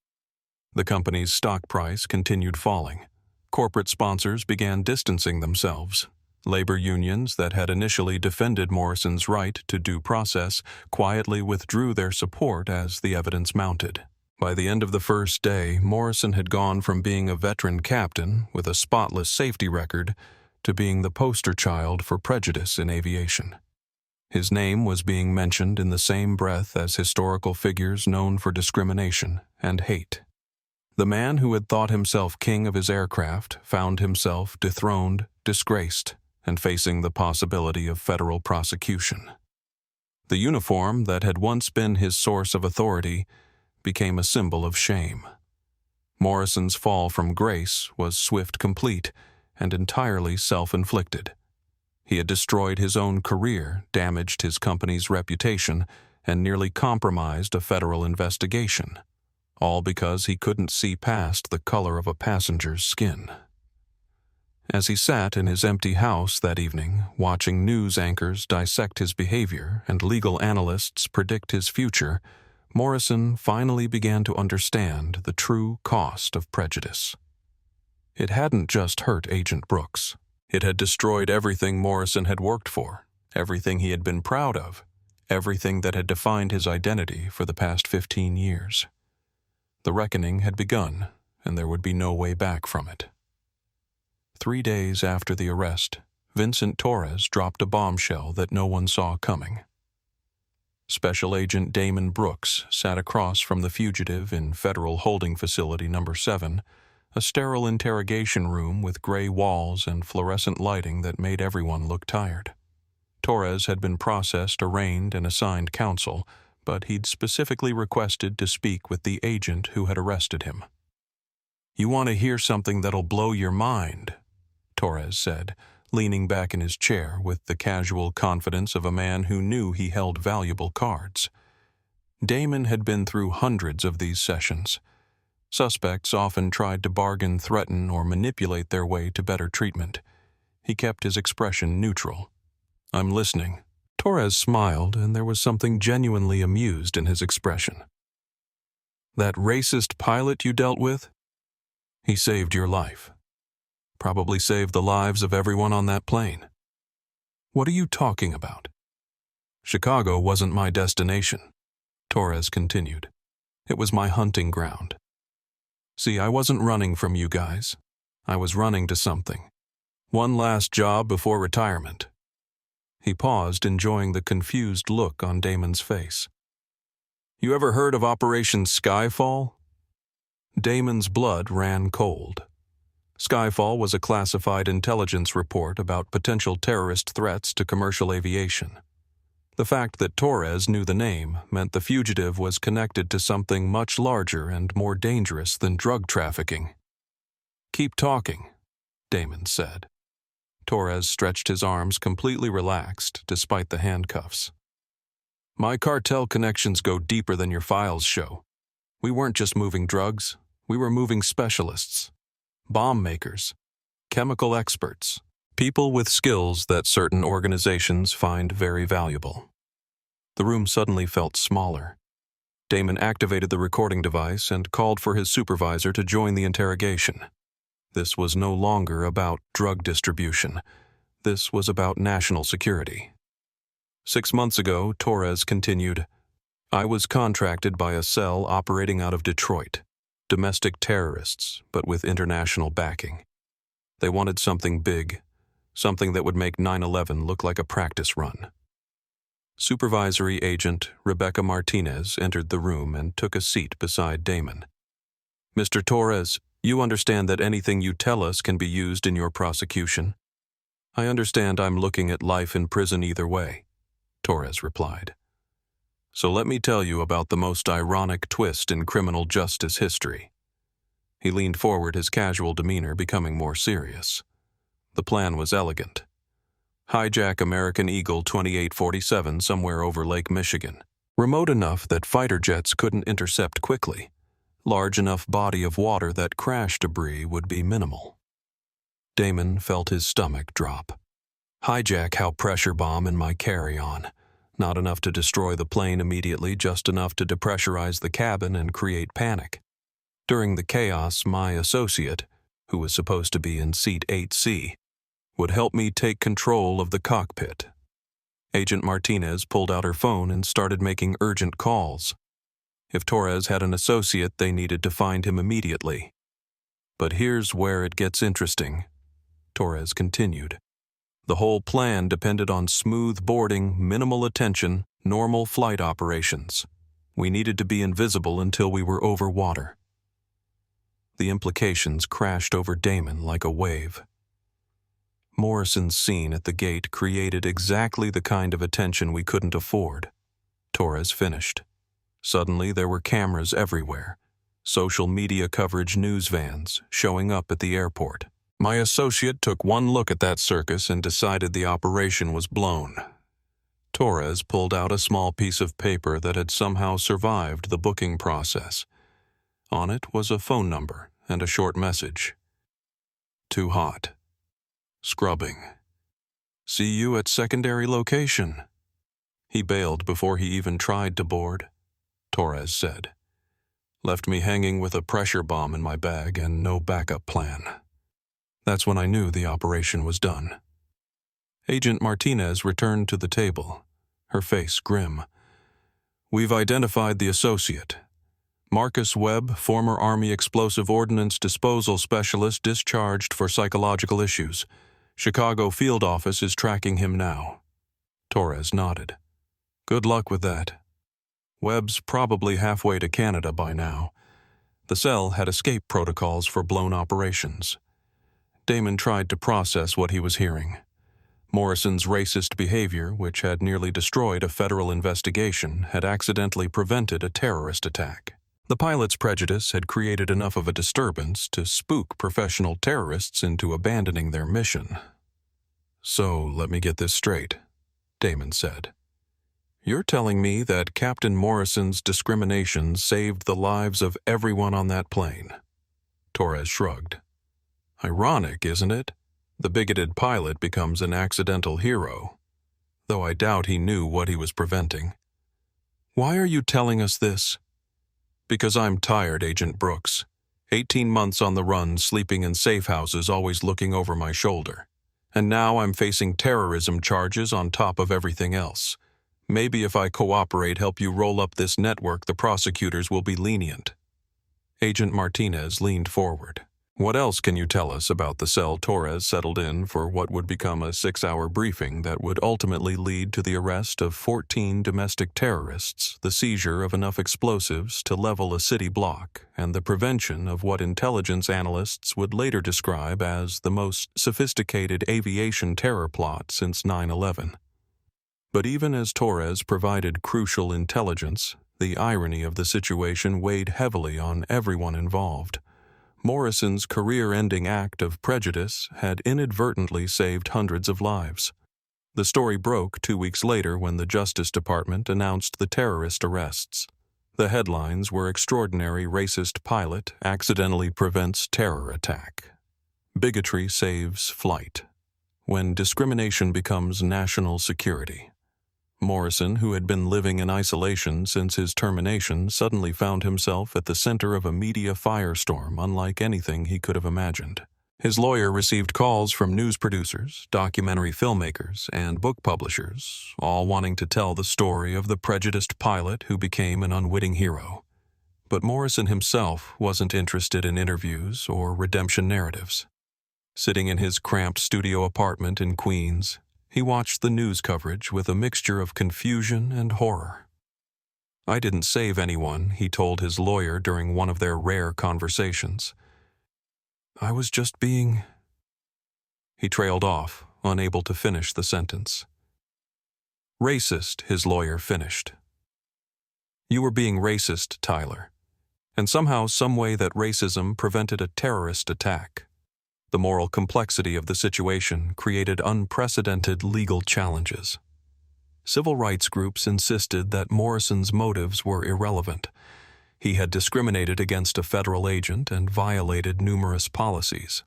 The company's stock price continued falling. Corporate sponsors began distancing themselves. Labor unions that had initially defended Morrison's right to due process quietly withdrew their support as the evidence mounted. By the end of the first day, Morrison had gone from being a veteran captain with a spotless safety record to being the poster child for prejudice in aviation. His name was being mentioned in the same breath as historical figures known for discrimination and hate. The man who had thought himself king of his aircraft found himself dethroned, disgraced, and facing the possibility of federal prosecution. The uniform that had once been his source of authority became a symbol of shame. Morrison's fall from grace was swift, complete, and entirely self-inflicted. He had destroyed his own career, damaged his company's reputation, and nearly compromised a federal investigation, all because he couldn't see past the color of a passenger's skin. As he sat in his empty house that evening, watching news anchors dissect his behavior and legal analysts predict his future, Morrison finally began to understand the true cost of prejudice. It hadn't just hurt Agent Brooks. It had destroyed everything Morrison had worked for, everything he had been proud of, everything that had defined his identity for the past 15 years. The reckoning had begun, and there would be no way back from it. 3 days after the arrest, Vincent Torres dropped a bombshell that no one saw coming. Special Agent Damon Brooks sat across from the fugitive in Federal Holding Facility No. 7, a sterile interrogation room with gray walls and fluorescent lighting that made everyone look tired. Torres had been processed, arraigned, and assigned counsel, but he'd specifically requested to speak with the agent who had arrested him. "You want to hear something that'll blow your mind," Torres said, leaning back in his chair with the casual confidence of a man who knew he held valuable cards. Damon had been through hundreds of these sessions. Suspects often tried to bargain, threaten, or manipulate their way to better treatment. He kept his expression neutral. "I'm listening." Torres smiled, and there was something genuinely amused in his expression. "That racist pilot you dealt with? He saved your life. Probably saved the lives of everyone on that plane." "What are you talking about?" "Chicago wasn't my destination," Torres continued. "It was my hunting ground. See, I wasn't running from you guys. I was running to something. One last job before retirement." He paused, enjoying the confused look on Damon's face. "You ever heard of Operation Skyfall?" Damon's blood ran cold. Skyfall was a classified intelligence report about potential terrorist threats to commercial aviation. The fact that Torres knew the name meant the fugitive was connected to something much larger and more dangerous than drug trafficking. "Keep talking," Damon said. Torres stretched his arms, completely relaxed despite the handcuffs. "My cartel connections go deeper than your files show. We weren't just moving drugs, we were moving specialists, bomb makers, chemical experts, people with skills that certain organizations find very valuable." The room suddenly felt smaller. Damon activated the recording device and called for his supervisor to join the interrogation. This was no longer about drug distribution. This was about national security. 6 months ago, Torres continued, "I was contracted by a cell operating out of Detroit. Domestic terrorists, but with international backing. They wanted something big, something that would make 9/11 look like a practice run." Supervisory Agent Rebecca Martinez entered the room and took a seat beside Damon. "Mr. Torres, you understand that anything you tell us can be used in your prosecution. I understand I'm looking at life in prison either way. Torres replied. So let me tell you about the most ironic twist in criminal justice history. He leaned forward, his casual demeanor becoming more serious. The plan was elegant. Hijack American Eagle 2847 somewhere over Lake Michigan, remote enough that fighter jets couldn't intercept quickly, large enough body of water that crash debris would be minimal. Damon felt his stomach drop. Hijack how pressure bomb in my carry-on. Not enough to destroy the plane immediately, just enough to depressurize the cabin and create panic. During the chaos, my associate, who was supposed to be in seat 8C, would help me take control of the cockpit. Agent Martinez pulled out her phone and started making urgent calls. If Torres had an associate, they needed to find him immediately. But here's where it gets interesting, Torres continued. The whole plan depended on smooth boarding, minimal attention, normal flight operations. We needed to be invisible until we were over water. The implications crashed over Damon like a wave. Morrison's scene at the gate created exactly the kind of attention we couldn't afford. Torres finished. Suddenly there were cameras everywhere. Social media coverage news vans showing up at the airport. My associate took one look at that circus and decided the operation was blown. Torres pulled out a small piece of paper that had somehow survived the booking process. On it was a phone number and a short message. Too hot. Scrubbing. See you at secondary location. He bailed before he even tried to board, Torres said. Left me hanging with a pressure bomb in my bag and no backup plan. That's when I knew the operation was done. Agent Martinez returned to the table, her face grim. We've identified the associate. Marcus Webb, former Army Explosive Ordnance Disposal Specialist discharged for psychological issues. Chicago field office is tracking him now. Torres nodded. Good luck with that. Webb's probably halfway to Canada by now. The cell had escape protocols for blown operations. Damon tried to process what he was hearing. Morrison's racist behavior, which had nearly destroyed a federal investigation, had accidentally prevented a terrorist attack. The pilot's prejudice had created enough of a disturbance to spook professional terrorists into abandoning their mission. So, let me get this straight, Damon said. You're telling me that Captain Morrison's discrimination saved the lives of everyone on that plane? Torres shrugged. Ironic, isn't it? The bigoted pilot becomes an accidental hero, though I doubt he knew what he was preventing. Why are you telling us this? Because I'm tired, Agent Brooks. 18 months on the run, sleeping in safe houses, always looking over my shoulder. And now I'm facing terrorism charges on top of everything else. Maybe if I cooperate, help you roll up this network, the prosecutors will be lenient. Agent Martinez leaned forward. What else can you tell us about the cell Torres settled in for what would become a 6-hour briefing that would ultimately lead to the arrest of 14 domestic terrorists, the seizure of enough explosives to level a city block, and the prevention of what intelligence analysts would later describe as the most sophisticated aviation terror plot since 9/11? But even as Torres provided crucial intelligence, the irony of the situation weighed heavily on everyone involved. Morrison's career-ending act of prejudice had inadvertently saved hundreds of lives. The story broke 2 weeks later when the Justice Department announced the terrorist arrests. The headlines were Extraordinary Racist Pilot Accidentally Prevents Terror Attack. Bigotry Saves Flight. When discrimination becomes national security. Morrison, who had been living in isolation since his termination, suddenly found himself at the center of a media firestorm unlike anything he could have imagined. His lawyer received calls from news producers, documentary filmmakers, and book publishers, all wanting to tell the story of the prejudiced pilot who became an unwitting hero. But Morrison himself wasn't interested in interviews or redemption narratives. Sitting in his cramped studio apartment in Queens, he watched the news coverage with a mixture of confusion and horror. I didn't save anyone, he told his lawyer during one of their rare conversations. I was just being... He trailed off, unable to finish the sentence. Racist, his lawyer finished. You were being racist, Tyler. And somehow, some way that racism prevented a terrorist attack. The moral complexity of the situation created unprecedented legal challenges. Civil rights groups insisted that Morrison's motives were irrelevant. He had discriminated against a federal agent and violated numerous policies.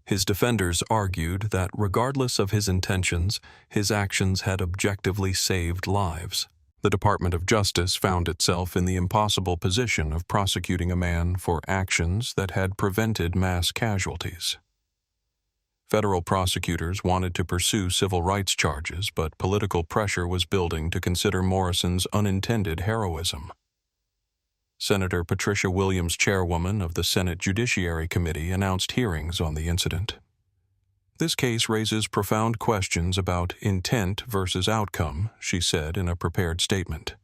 His defenders argued that regardless of his intentions, his actions had objectively saved lives. The Department of Justice found itself in the impossible position of prosecuting a man for actions that had prevented mass casualties. Federal prosecutors wanted to pursue civil rights charges, but political pressure was building to consider Morrison's unintended heroism. Senator Patricia Williams, chairwoman of the Senate Judiciary Committee, announced hearings on the incident. This case raises profound questions about intent versus outcome, she said in a prepared statement.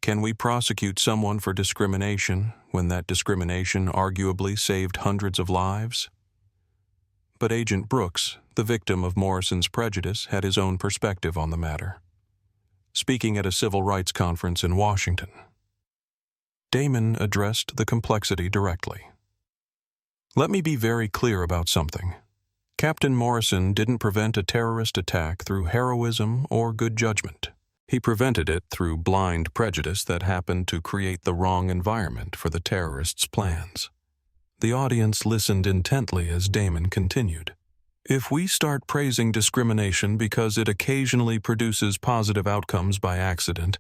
Can we prosecute someone for discrimination when that discrimination arguably saved hundreds of lives? But Agent Brooks, the victim of Morrison's prejudice, had his own perspective on the matter. Speaking at a civil rights conference in Washington, Damon addressed the complexity directly. Let me be very clear about something. Captain Morrison didn't prevent a terrorist attack through heroism or good judgment. He prevented it through blind prejudice that happened to create the wrong environment for the terrorists' plans. The audience listened intently as Damon continued. If we start praising discrimination because it occasionally produces positive outcomes by accident,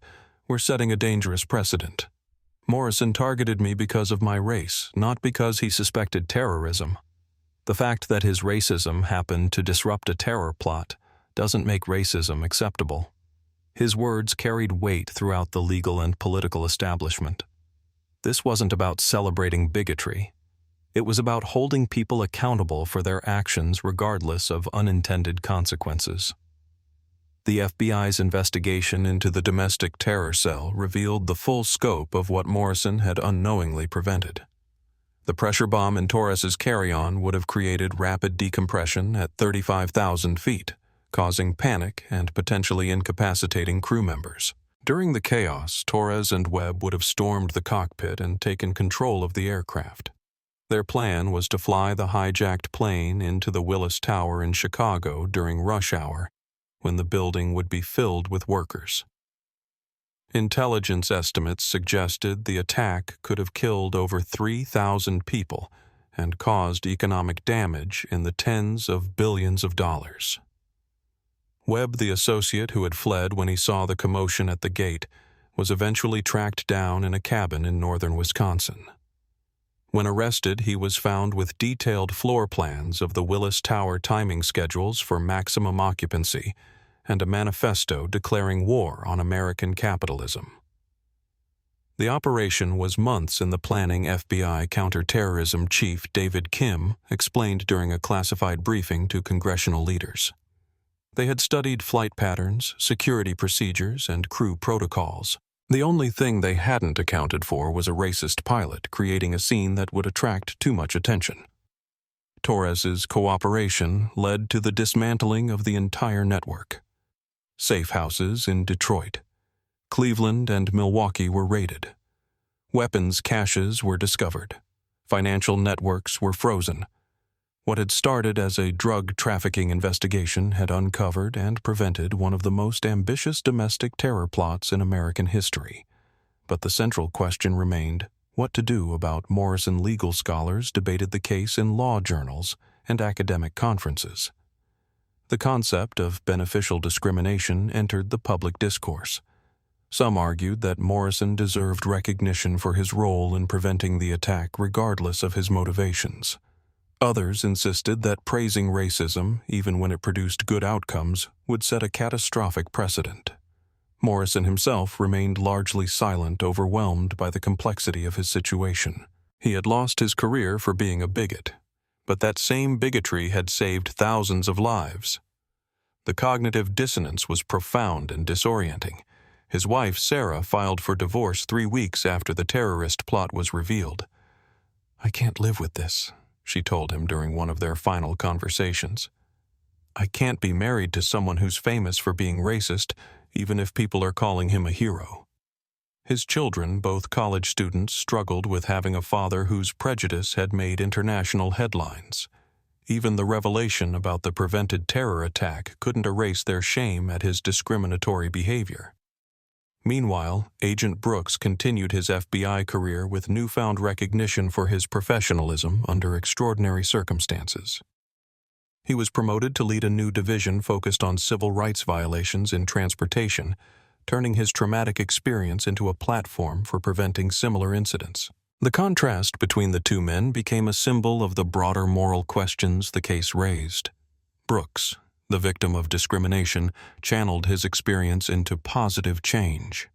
we're setting a dangerous precedent. Morrison targeted me because of my race, not because he suspected terrorism. The fact that his racism happened to disrupt a terror plot doesn't make racism acceptable. His words carried weight throughout the legal and political establishment. This wasn't about celebrating bigotry. It was about holding people accountable for their actions regardless of unintended consequences. The FBI's investigation into the domestic terror cell revealed the full scope of what Morrison had unknowingly prevented. The pressure bomb in Torres's carry-on would have created rapid decompression at 35,000 feet, causing panic and potentially incapacitating crew members. During the chaos, Torres and Webb would have stormed the cockpit and taken control of the aircraft. Their plan was to fly the hijacked plane into the Willis Tower in Chicago during rush hour, when the building would be filled with workers. Intelligence estimates suggested the attack could have killed over 3,000 people and caused economic damage in the tens of billions of dollars. Webb, the associate who had fled when he saw the commotion at the gate, was eventually tracked down in a cabin in northern Wisconsin. When arrested, he was found with detailed floor plans of the Willis Tower timing schedules for maximum occupancy and a manifesto declaring war on American capitalism. The operation was months in the planning. FBI counterterrorism chief David Kim explained during a classified briefing to congressional leaders. They had studied flight patterns, security procedures, and crew protocols. The only thing they hadn't accounted for was a racist pilot creating a scene that would attract too much attention. Torres's cooperation led to the dismantling of the entire network. Safe houses in Detroit, Cleveland, and Milwaukee were raided. Weapons caches were discovered. Financial networks were frozen. What had started as a drug trafficking investigation had uncovered and prevented one of the most ambitious domestic terror plots in American history. But the central question remained what to do about Morrison. Legal scholars debated the case in law journals and academic conferences. The concept of beneficial discrimination entered the public discourse. Some argued that Morrison deserved recognition for his role in preventing the attack regardless of his motivations. Others insisted that praising racism, even when it produced good outcomes, would set a catastrophic precedent. Morrison himself remained largely silent, overwhelmed by the complexity of his situation. He had lost his career for being a bigot, but that same bigotry had saved thousands of lives. The cognitive dissonance was profound and disorienting. His wife, Sarah, filed for divorce 3 weeks after the terrorist plot was revealed. "I can't live with this," she told him during one of their final conversations. "I can't be married to someone who's famous for being racist, even if people are calling him a hero. His children, both college students, struggled with having a father whose prejudice had made international headlines. Even the revelation about the prevented terror attack couldn't erase their shame at his discriminatory behavior. Meanwhile, Agent Brooks continued his FBI career with newfound recognition for his professionalism under extraordinary circumstances. He was promoted to lead a new division focused on civil rights violations in transportation, turning his traumatic experience into a platform for preventing similar incidents. The contrast between the two men became a symbol of the broader moral questions the case raised. Brooks, the victim of discrimination, channeled his experience into positive change.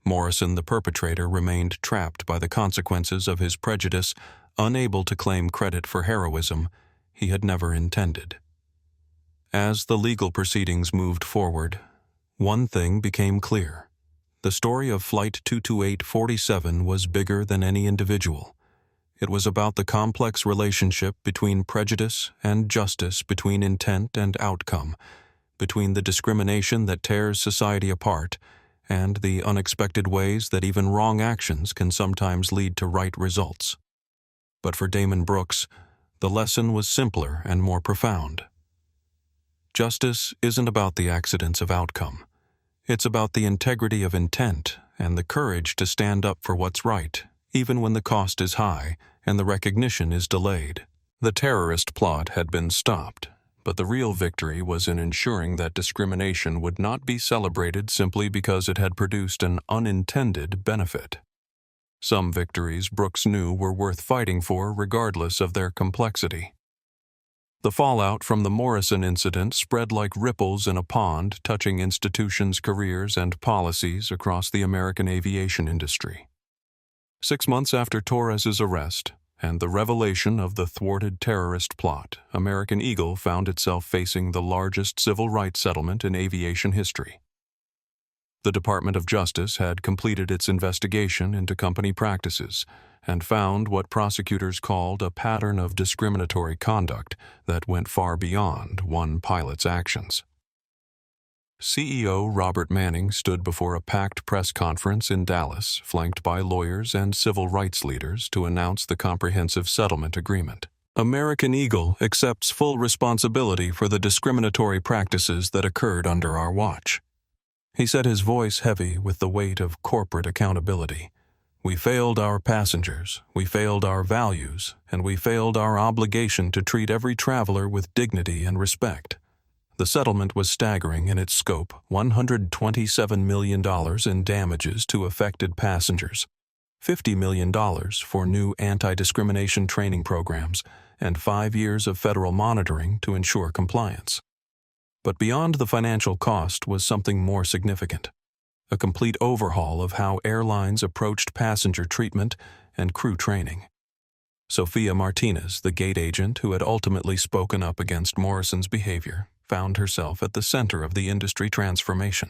Morrison, the perpetrator, remained trapped by the consequences of his prejudice, unable to claim credit for heroism he had never intended. As the legal proceedings moved forward, one thing became clear. The story of Flight 22847 was bigger than any individual. It was about the complex relationship between prejudice and justice, between intent and outcome, between the discrimination that tears society apart and the unexpected ways that even wrong actions can sometimes lead to right results. But for Damon Brooks, the lesson was simpler and more profound. Justice isn't about the accidents of outcome. It's about the integrity of intent and the courage to stand up for what's right, even when the cost is high and the recognition is delayed. The terrorist plot had been stopped, but the real victory was in ensuring that discrimination would not be celebrated simply because it had produced an unintended benefit. Some victories Brooks knew were worth fighting for regardless of their complexity. The fallout from the Morrison incident spread like ripples in a pond, touching institutions' careers and policies across the American aviation industry. 6 months after Torres's arrest and the revelation of the thwarted terrorist plot, American Eagle found itself facing the largest civil rights settlement in aviation history. The Department of Justice had completed its investigation into company practices and found what prosecutors called a pattern of discriminatory conduct that went far beyond one pilot's actions. CEO Robert Manning stood before a packed press conference in Dallas, flanked by lawyers and civil rights leaders, to announce the comprehensive settlement agreement. American Eagle accepts full responsibility for the discriminatory practices that occurred under our watch. He said, his voice heavy with the weight of corporate accountability. We failed our passengers, we failed our values, and we failed our obligation to treat every traveler with dignity and respect. The settlement was staggering in its scope: $127 million in damages to affected passengers, $50 million for new anti-discrimination training programs, and 5 years of federal monitoring to ensure compliance. But beyond the financial cost was something more significant: a complete overhaul of how airlines approached passenger treatment and crew training. Sophia Martinez, the gate agent who had ultimately spoken up against Morrison's behavior, found herself at the center of the industry transformation.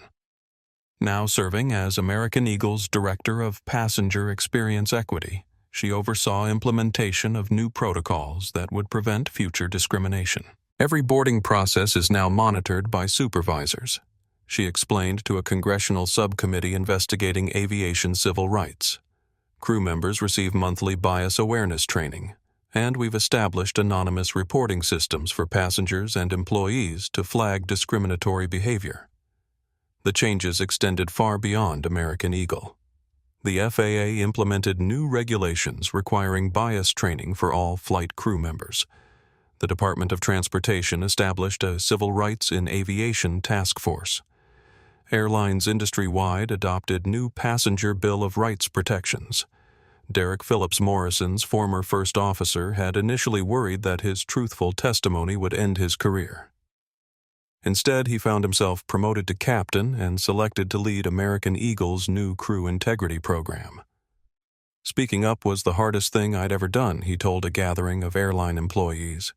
Now serving as American Eagle's Director of Passenger Experience Equity, she oversaw implementation of new protocols that would prevent future discrimination. Every boarding process is now monitored by supervisors, she explained to a congressional subcommittee investigating aviation civil rights. Crew members receive monthly bias awareness training, and we've established anonymous reporting systems for passengers and employees to flag discriminatory behavior. The changes extended far beyond American Eagle. The FAA implemented new regulations requiring bias training for all flight crew members. The Department of Transportation established a Civil Rights in Aviation task force. Airlines industry-wide adopted new passenger Bill of Rights protections. Derek Phillips Morrison's former first officer had initially worried that his truthful testimony would end his career. Instead, he found himself promoted to captain and selected to lead American Eagle's new crew integrity program. Speaking up was the hardest thing I'd ever done, he told a gathering of airline employees.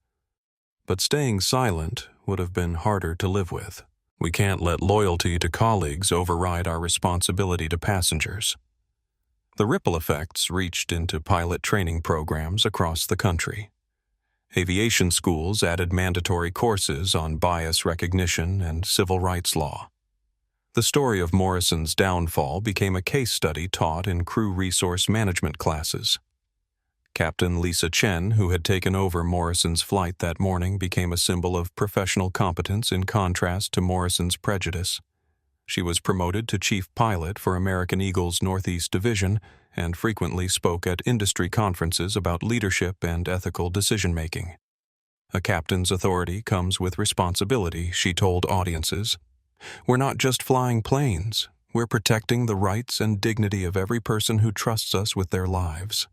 But staying silent would have been harder to live with. We can't let loyalty to colleagues override our responsibility to passengers. The ripple effects reached into pilot training programs across the country. Aviation schools added mandatory courses on bias recognition and civil rights law. The story of Morrison's downfall became a case study taught in crew resource management classes. Captain Lisa Chen, who had taken over Morrison's flight that morning, became a symbol of professional competence in contrast to Morrison's prejudice. She was promoted to chief pilot for American Eagle's Northeast Division and frequently spoke at industry conferences about leadership and ethical decision-making. A captain's authority comes with responsibility, she told audiences. We're not just flying planes, we're protecting the rights and dignity of every person who trusts us with their lives.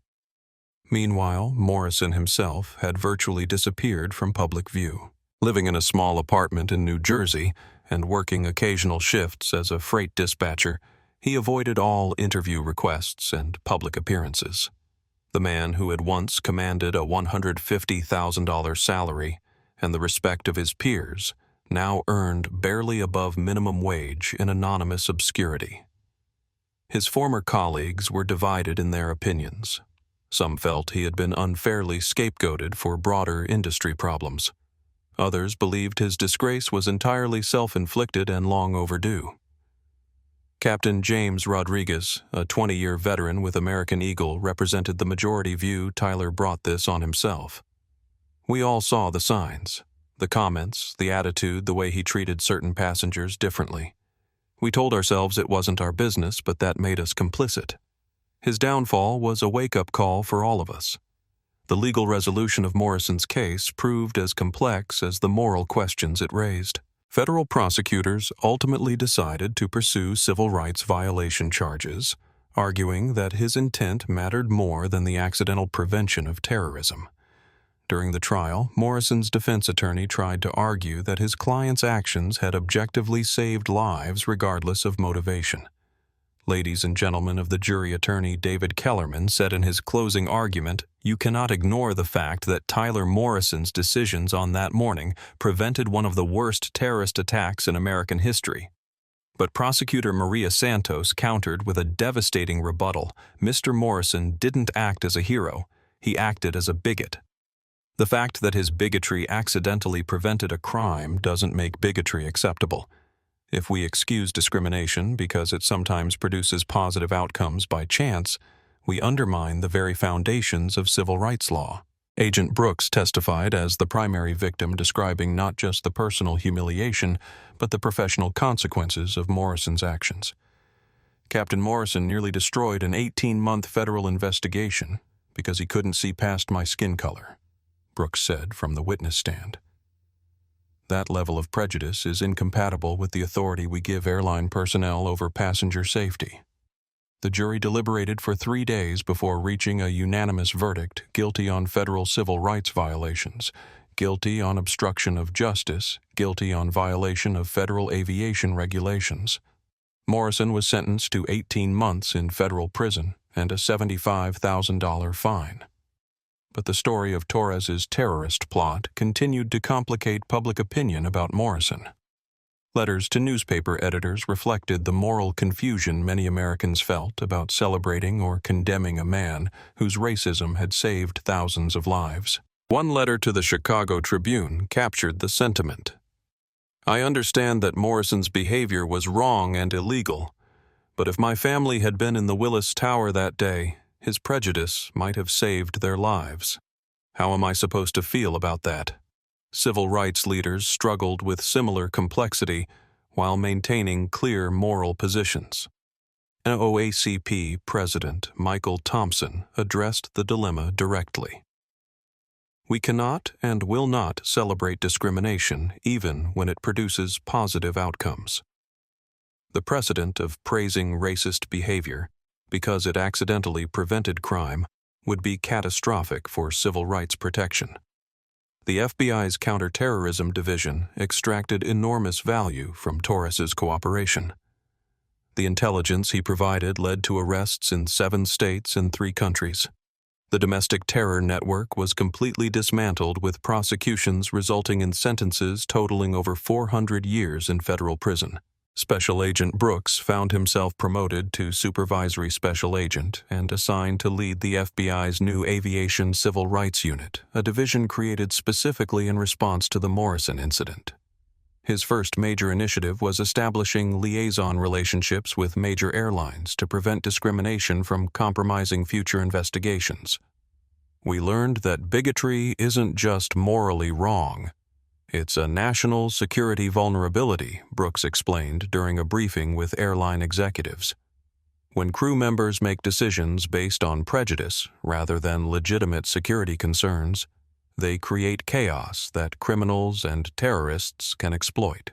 Meanwhile, Morrison himself had virtually disappeared from public view. Living in a small apartment in New Jersey and working occasional shifts as a freight dispatcher, he avoided all interview requests and public appearances. The man who had once commanded a $150,000 salary and the respect of his peers now earned barely above minimum wage in anonymous obscurity. His former colleagues were divided in their opinions. Some felt he had been unfairly scapegoated for broader industry problems. Others believed his disgrace was entirely self-inflicted and long overdue. Captain James Rodriguez, a 20-year veteran with American Eagle, represented the majority view. Tyler brought this on himself. We all saw the signs, the comments, the attitude, the way he treated certain passengers differently. We told ourselves it wasn't our business, but that made us complicit. His downfall was a wake-up call for all of us. The legal resolution of Morrison's case proved as complex as the moral questions it raised. Federal prosecutors ultimately decided to pursue civil rights violation charges, arguing that his intent mattered more than the accidental prevention of terrorism. During the trial, Morrison's defense attorney tried to argue that his client's actions had objectively saved lives regardless of motivation. Ladies and gentlemen of the jury, attorney David Kellerman said in his closing argument, "You cannot ignore the fact that Tyler Morrison's decisions on that morning prevented one of the worst terrorist attacks in American history." But prosecutor Maria Santos countered with a devastating rebuttal. Mr. Morrison didn't act as a hero, he acted as a bigot. The fact that his bigotry accidentally prevented a crime doesn't make bigotry acceptable. If we excuse discrimination because it sometimes produces positive outcomes by chance, we undermine the very foundations of civil rights law. Agent Brooks testified as the primary victim, describing not just the personal humiliation, but the professional consequences of Morrison's actions. Captain Morrison nearly destroyed an 18-month federal investigation because he couldn't see past my skin color, Brooks said from the witness stand. That level of prejudice is incompatible with the authority we give airline personnel over passenger safety. The jury deliberated for 3 days before reaching a unanimous verdict: guilty on federal civil rights violations, guilty on obstruction of justice, guilty on violation of federal aviation regulations. Morrison was sentenced to 18 months in federal prison and a $75,000 fine. But the story of Torres's terrorist plot continued to complicate public opinion about Morrison. Letters to newspaper editors reflected the moral confusion many Americans felt about celebrating or condemning a man whose racism had saved thousands of lives. One letter to the Chicago Tribune captured the sentiment. I understand that Morrison's behavior was wrong and illegal, but if my family had been in the Willis Tower that day, his prejudice might have saved their lives. How am I supposed to feel about that? Civil rights leaders struggled with similar complexity while maintaining clear moral positions. NOACP President Michael Thompson addressed the dilemma directly. We cannot and will not celebrate discrimination even when it produces positive outcomes. The precedent of praising racist behavior because it accidentally prevented crime would be catastrophic for civil rights protection. The FBI's Counterterrorism Division extracted enormous value from Torres's cooperation. The intelligence he provided led to arrests in 7 states and 3 countries. The domestic terror network was completely dismantled, with prosecutions resulting in sentences totaling over 400 years in federal prison. Special Agent Brooks found himself promoted to Supervisory Special Agent and assigned to lead the FBI's new Aviation Civil Rights Unit, a division created specifically in response to the Morrison incident. His first major initiative was establishing liaison relationships with major airlines to prevent discrimination from compromising future investigations. "We learned that bigotry isn't just morally wrong. It's a national security vulnerability," Brooks explained during a briefing with airline executives. "When crew members make decisions based on prejudice rather than legitimate security concerns, they create chaos that criminals and terrorists can exploit."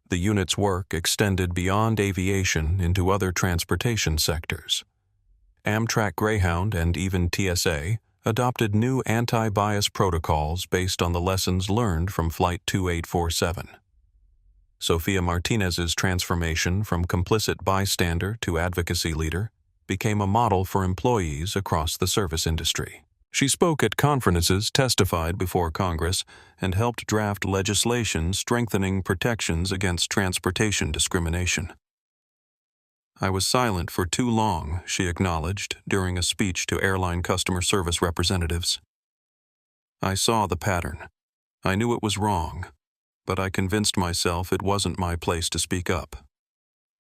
The unit's work extended beyond aviation into other transportation sectors. Amtrak Greyhound and even TSA adopted new anti-bias protocols based on the lessons learned from Flight 2847. Sofia Martinez's transformation from complicit bystander to advocacy leader became a model for employees across the service industry. She spoke at conferences, testified before Congress, and helped draft legislation strengthening protections against transportation discrimination. "I was silent for too long," she acknowledged during a speech to airline customer service representatives. "I saw the pattern. I knew it was wrong, but I convinced myself it wasn't my place to speak up."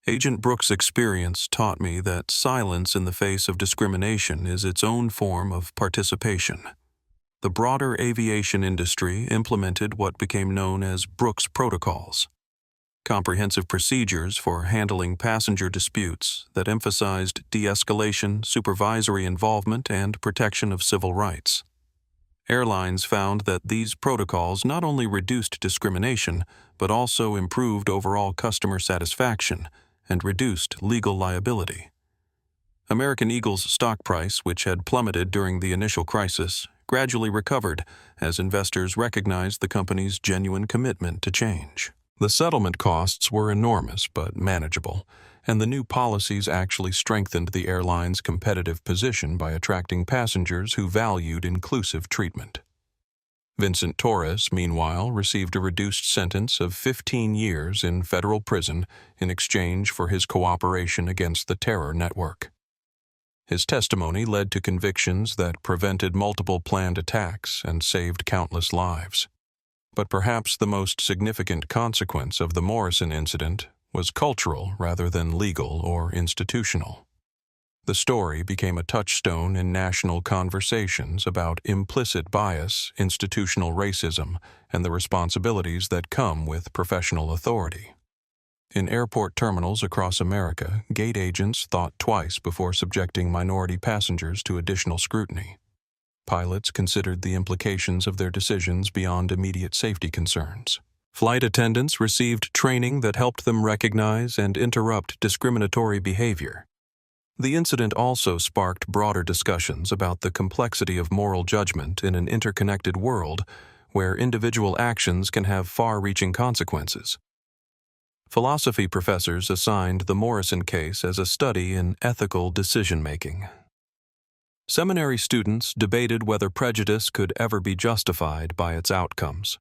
Agent Brooks' experience taught me that silence in the face of discrimination is its own form of participation. The broader aviation industry implemented what became known as Brooks Protocols, comprehensive procedures for handling passenger disputes that emphasized de-escalation, supervisory involvement, and protection of civil rights. Airlines found that these protocols not only reduced discrimination, but also improved overall customer satisfaction and reduced legal liability. American Eagle's stock price, which had plummeted during the initial crisis, gradually recovered as investors recognized the company's genuine commitment to change. The settlement costs were enormous but manageable, and the new policies actually strengthened the airline's competitive position by attracting passengers who valued inclusive treatment. Vincent Torres, meanwhile, received a reduced sentence of 15 years in federal prison in exchange for his cooperation against the terror network. His testimony led to convictions that prevented multiple planned attacks and saved countless lives. But perhaps the most significant consequence of the Morrison incident was cultural rather than legal or institutional. The story became a touchstone in national conversations about implicit bias, institutional racism, and the responsibilities that come with professional authority. In airport terminals across America, gate agents thought twice before subjecting minority passengers to additional scrutiny. Pilots considered the implications of their decisions beyond immediate safety concerns. Flight attendants received training that helped them recognize and interrupt discriminatory behavior. The incident also sparked broader discussions about the complexity of moral judgment in an interconnected world where individual actions can have far-reaching consequences. Philosophy professors assigned the Morrison case as a study in ethical decision-making. Seminary students debated whether prejudice could ever be justified by its outcomes.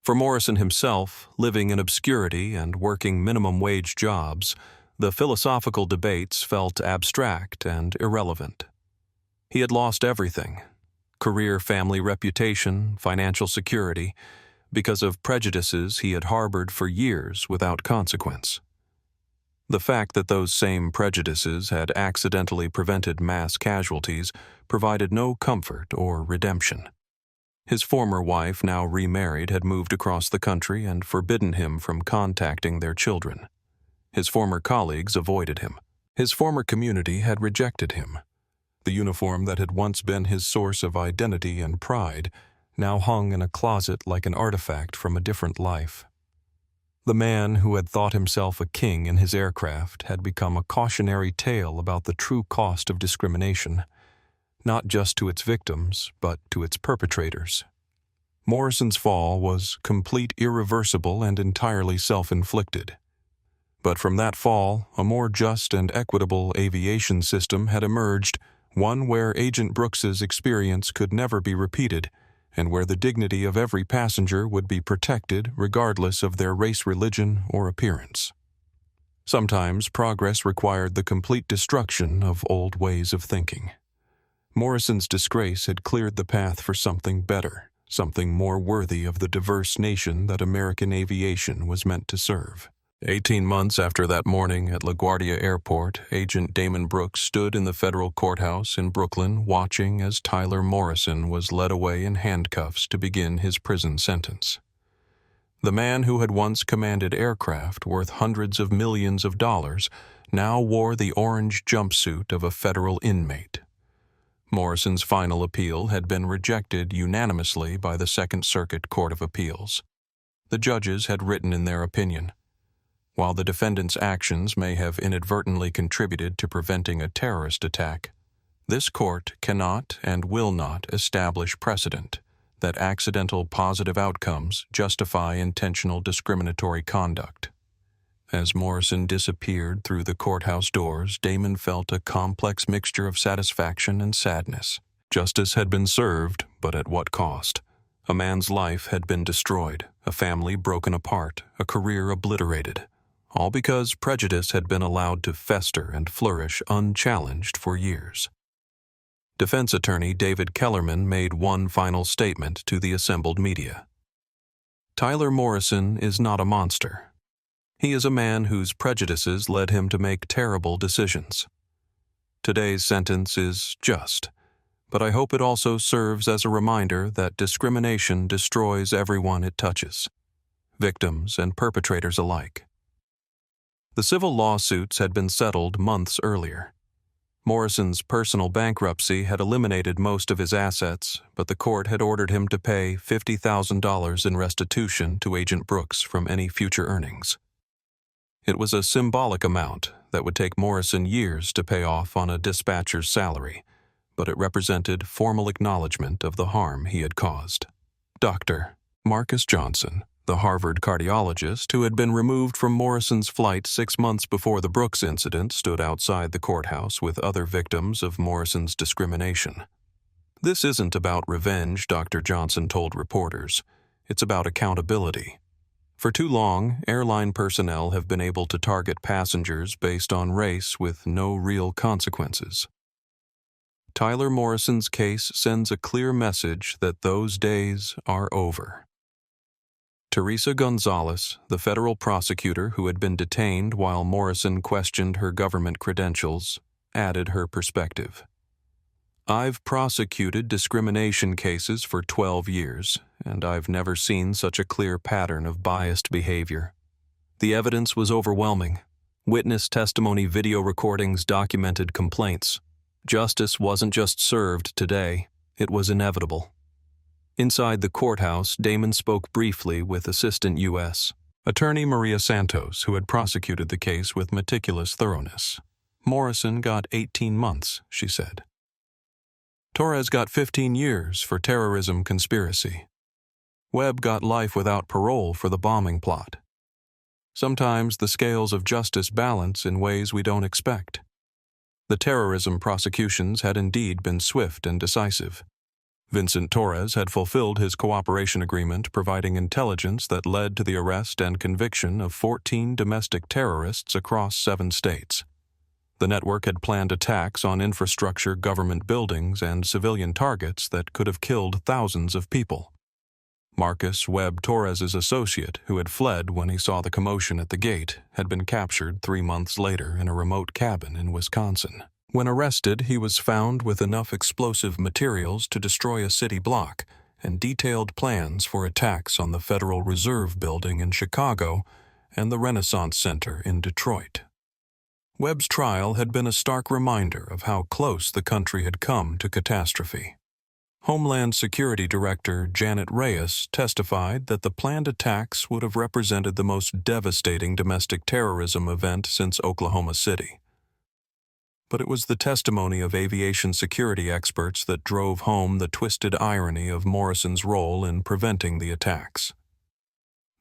For Morrison himself, living in obscurity and working minimum-wage jobs, the philosophical debates felt abstract and irrelevant. He had lost everything: career, family, reputation, financial security, because of prejudices he had harbored for years without consequence. The fact that those same prejudices had accidentally prevented mass casualties provided no comfort or redemption. His former wife, now remarried, had moved across the country and forbidden him from contacting their children. His former colleagues avoided him. His former community had rejected him. The uniform that had once been his source of identity and pride now hung in a closet like an artifact from a different life. The man who had thought himself a king in his aircraft had become a cautionary tale about the true cost of discrimination, not just to its victims, but to its perpetrators. Morrison's fall was complete, irreversible, and entirely self-inflicted. But from that fall, a more just and equitable aviation system had emerged, one where Agent Brooks's experience could never be repeated, and where the dignity of every passenger would be protected regardless of their race, religion, or appearance. Sometimes progress required the complete destruction of old ways of thinking. Morrison's disgrace had cleared the path for something better, something more worthy of the diverse nation that American aviation was meant to serve. 18 months after that morning at LaGuardia Airport, Agent Damon Brooks stood in the federal courthouse in Brooklyn watching as Tyler Morrison was led away in handcuffs to begin his prison sentence. The man who had once commanded aircraft worth hundreds of millions of dollars now wore the orange jumpsuit of a federal inmate. Morrison's final appeal had been rejected unanimously by the Second Circuit Court of Appeals. The judges had written in their opinion, "While the defendant's actions may have inadvertently contributed to preventing a terrorist attack, this court cannot and will not establish precedent that accidental positive outcomes justify intentional discriminatory conduct." As Morrison disappeared through the courthouse doors, Damon felt a complex mixture of satisfaction and sadness. Justice had been served, but at what cost? A man's life had been destroyed, a family broken apart, a career obliterated, all because prejudice had been allowed to fester and flourish unchallenged for years. Defense attorney David Kellerman made one final statement to the assembled media. "Tyler Morrison is not a monster. He is a man whose prejudices led him to make terrible decisions. Today's sentence is just, but I hope it also serves as a reminder that discrimination destroys everyone it touches, victims and perpetrators alike." The civil lawsuits had been settled months earlier. Morrison's personal bankruptcy had eliminated most of his assets, but the court had ordered him to pay $50,000 in restitution to Agent Brooks from any future earnings. It was a symbolic amount that would take Morrison years to pay off on a dispatcher's salary, but it represented formal acknowledgement of the harm he had caused. Dr. Marcus Johnson, the Harvard cardiologist who had been removed from Morrison's flight 6 months before the Brooks incident, stood outside the courthouse with other victims of Morrison's discrimination. "This isn't about revenge," Dr. Johnson told reporters. "It's about accountability. For too long, airline personnel have been able to target passengers based on race with no real consequences. Tyler Morrison's case sends a clear message that those days are over." Teresa Gonzalez, the federal prosecutor who had been detained while Morrison questioned her government credentials, added her perspective. "I've prosecuted discrimination cases for 12 years, and I've never seen such a clear pattern of biased behavior. The evidence was overwhelming. Witness testimony video recordings documented complaints. Justice wasn't just served today, it was inevitable." Inside the courthouse, Damon spoke briefly with Assistant U.S. Attorney Maria Santos, who had prosecuted the case with meticulous thoroughness. "Morrison got 18 months, she said. Torres got 15 years for terrorism conspiracy. Webb got life without parole for the bombing plot. Sometimes the scales of justice balance in ways we don't expect. The terrorism prosecutions had indeed been swift and decisive. Vincent Torres had fulfilled his cooperation agreement, providing intelligence that led to the arrest and conviction of 14 domestic terrorists across 7 states. The network had planned attacks on infrastructure, government buildings, and civilian targets that could have killed thousands of people. Marcus Webb Torres's associate, who had fled when he saw the commotion at the gate, had been captured 3 months later in a remote cabin in Wisconsin. When arrested, he was found with enough explosive materials to destroy a city block and detailed plans for attacks on the Federal Reserve Building in Chicago and the Renaissance Center in Detroit. Webb's trial had been a stark reminder of how close the country had come to catastrophe. Homeland Security Director Janet Reyes testified that the planned attacks would have represented the most devastating domestic terrorism event since Oklahoma City. But it was the testimony of aviation security experts that drove home the twisted irony of Morrison's role in preventing the attacks.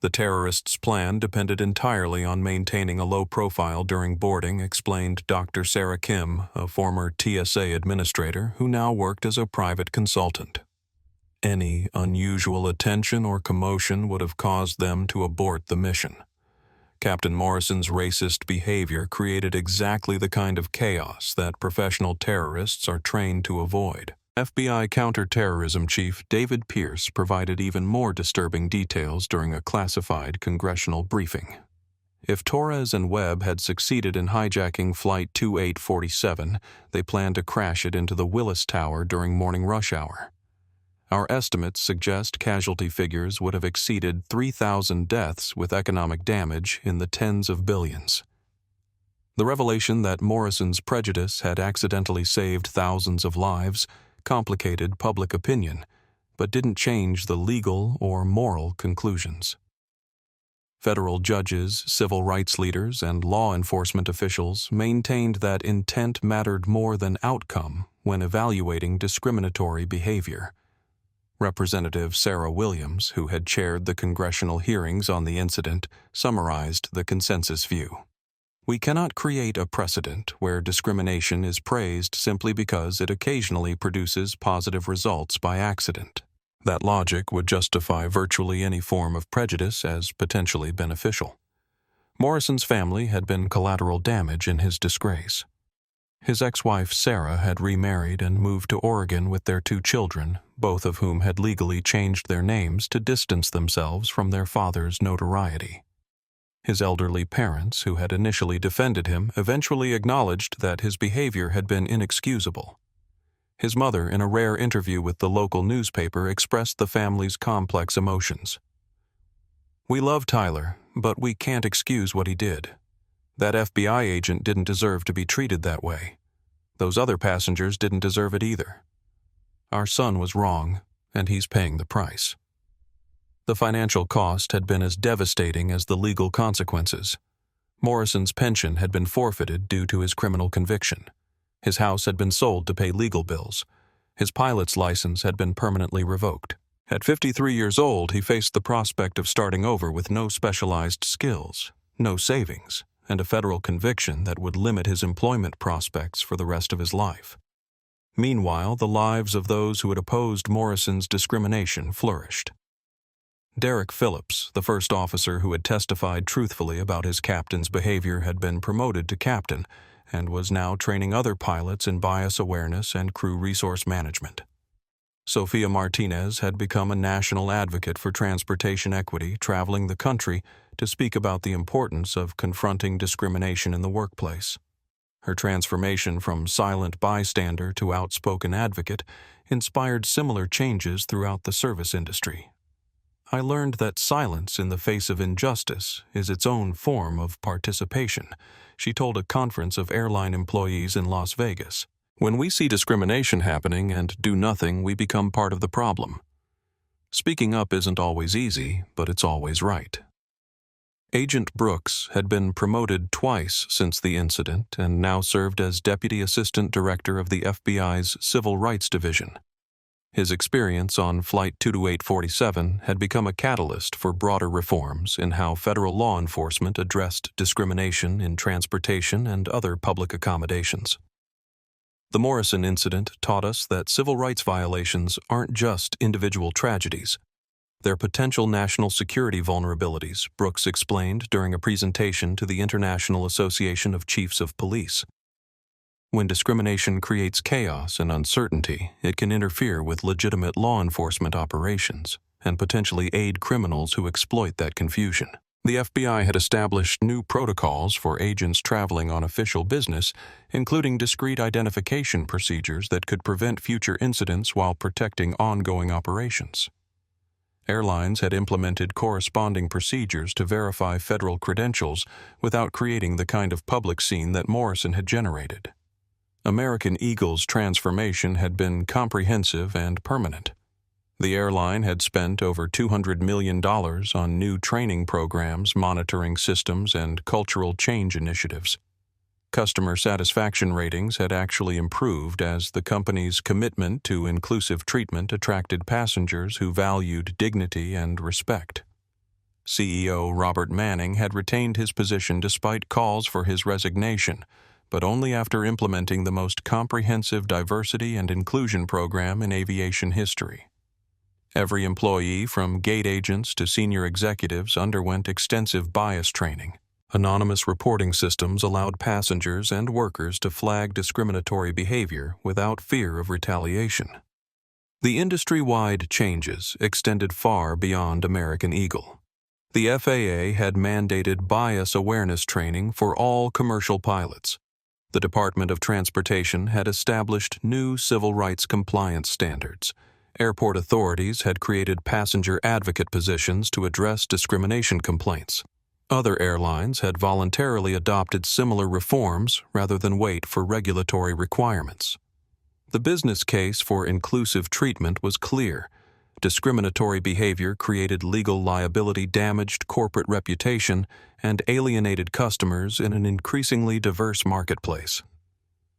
The terrorists' plan depended entirely on maintaining a low profile during boarding, explained Dr. Sarah Kim, a former TSA administrator who now worked as a private consultant. Any unusual attention or commotion would have caused them to abort the mission. Captain Morrison's racist behavior created exactly the kind of chaos that professional terrorists are trained to avoid. FBI counterterrorism chief David Pierce provided even more disturbing details during a classified congressional briefing. If Torres and Webb had succeeded in hijacking Flight 2847, they planned to crash it into the Willis Tower during morning rush hour. Our estimates suggest casualty figures would have exceeded 3,000 deaths with economic damage in the tens of billions. The revelation that Morrison's prejudice had accidentally saved thousands of lives complicated public opinion, but didn't change the legal or moral conclusions. Federal judges, civil rights leaders, and law enforcement officials maintained that intent mattered more than outcome when evaluating discriminatory behavior. Representative Sarah Williams, who had chaired the congressional hearings on the incident, summarized the consensus view. We cannot create a precedent where discrimination is praised simply because it occasionally produces positive results by accident. That logic would justify virtually any form of prejudice as potentially beneficial. Morrison's family had been collateral damage in his disgrace. His ex-wife Sarah had remarried and moved to Oregon with their 2 children, both of whom had legally changed their names to distance themselves from their father's notoriety. His elderly parents, who had initially defended him, eventually acknowledged that his behavior had been inexcusable. His mother, in a rare interview with the local newspaper, expressed the family's complex emotions. "We love Tyler, but we can't excuse what he did. That FBI agent didn't deserve to be treated that way. Those other passengers didn't deserve it either. Our son was wrong, and he's paying the price." The financial cost had been as devastating as the legal consequences. Morrison's pension had been forfeited due to his criminal conviction. His house had been sold to pay legal bills. His pilot's license had been permanently revoked. At 53 years old, he faced the prospect of starting over with no specialized skills, no savings, and a federal conviction that would limit his employment prospects for the rest of his life. Meanwhile, the lives of those who had opposed Morrison's discrimination flourished. Derek Phillips, the first officer who had testified truthfully about his captain's behavior, had been promoted to captain and was now training other pilots in bias awareness and crew resource management. Sophia Martinez had become a national advocate for transportation equity, traveling the country to speak about the importance of confronting discrimination in the workplace. Her transformation from silent bystander to outspoken advocate inspired similar changes throughout the service industry. I learned that silence in the face of injustice is its own form of participation, she told a conference of airline employees in Las Vegas. When we see discrimination happening and do nothing, we become part of the problem. Speaking up isn't always easy, but it's always right. Agent Brooks had been promoted twice since the incident and now served as Deputy Assistant Director of the FBI's Civil Rights Division. His experience on Flight 22847 had become a catalyst for broader reforms in how federal law enforcement addressed discrimination in transportation and other public accommodations. The Morrison incident taught us that civil rights violations aren't just individual tragedies. They're potential national security vulnerabilities, Brooks explained during a presentation to the International Association of Chiefs of Police. When discrimination creates chaos and uncertainty, it can interfere with legitimate law enforcement operations and potentially aid criminals who exploit that confusion. The FBI had established new protocols for agents traveling on official business, including discrete identification procedures that could prevent future incidents while protecting ongoing operations. Airlines had implemented corresponding procedures to verify federal credentials without creating the kind of public scene that Morrison had generated. American Eagle's transformation had been comprehensive and permanent. The airline had spent over $200 million on new training programs, monitoring systems, and cultural change initiatives. Customer satisfaction ratings had actually improved as the company's commitment to inclusive treatment attracted passengers who valued dignity and respect. CEO Robert Manning had retained his position despite calls for his resignation, but only after implementing the most comprehensive diversity and inclusion program in aviation history. Every employee, from gate agents to senior executives, underwent extensive bias training. Anonymous reporting systems allowed passengers and workers to flag discriminatory behavior without fear of retaliation. The industry-wide changes extended far beyond American Eagle. The FAA had mandated bias awareness training for all commercial pilots. The Department of Transportation had established new civil rights compliance standards. Airport authorities had created passenger advocate positions to address discrimination complaints. Other airlines had voluntarily adopted similar reforms rather than wait for regulatory requirements. The business case for inclusive treatment was clear. Discriminatory behavior created legal liability, damaged corporate reputation, and alienated customers in an increasingly diverse marketplace.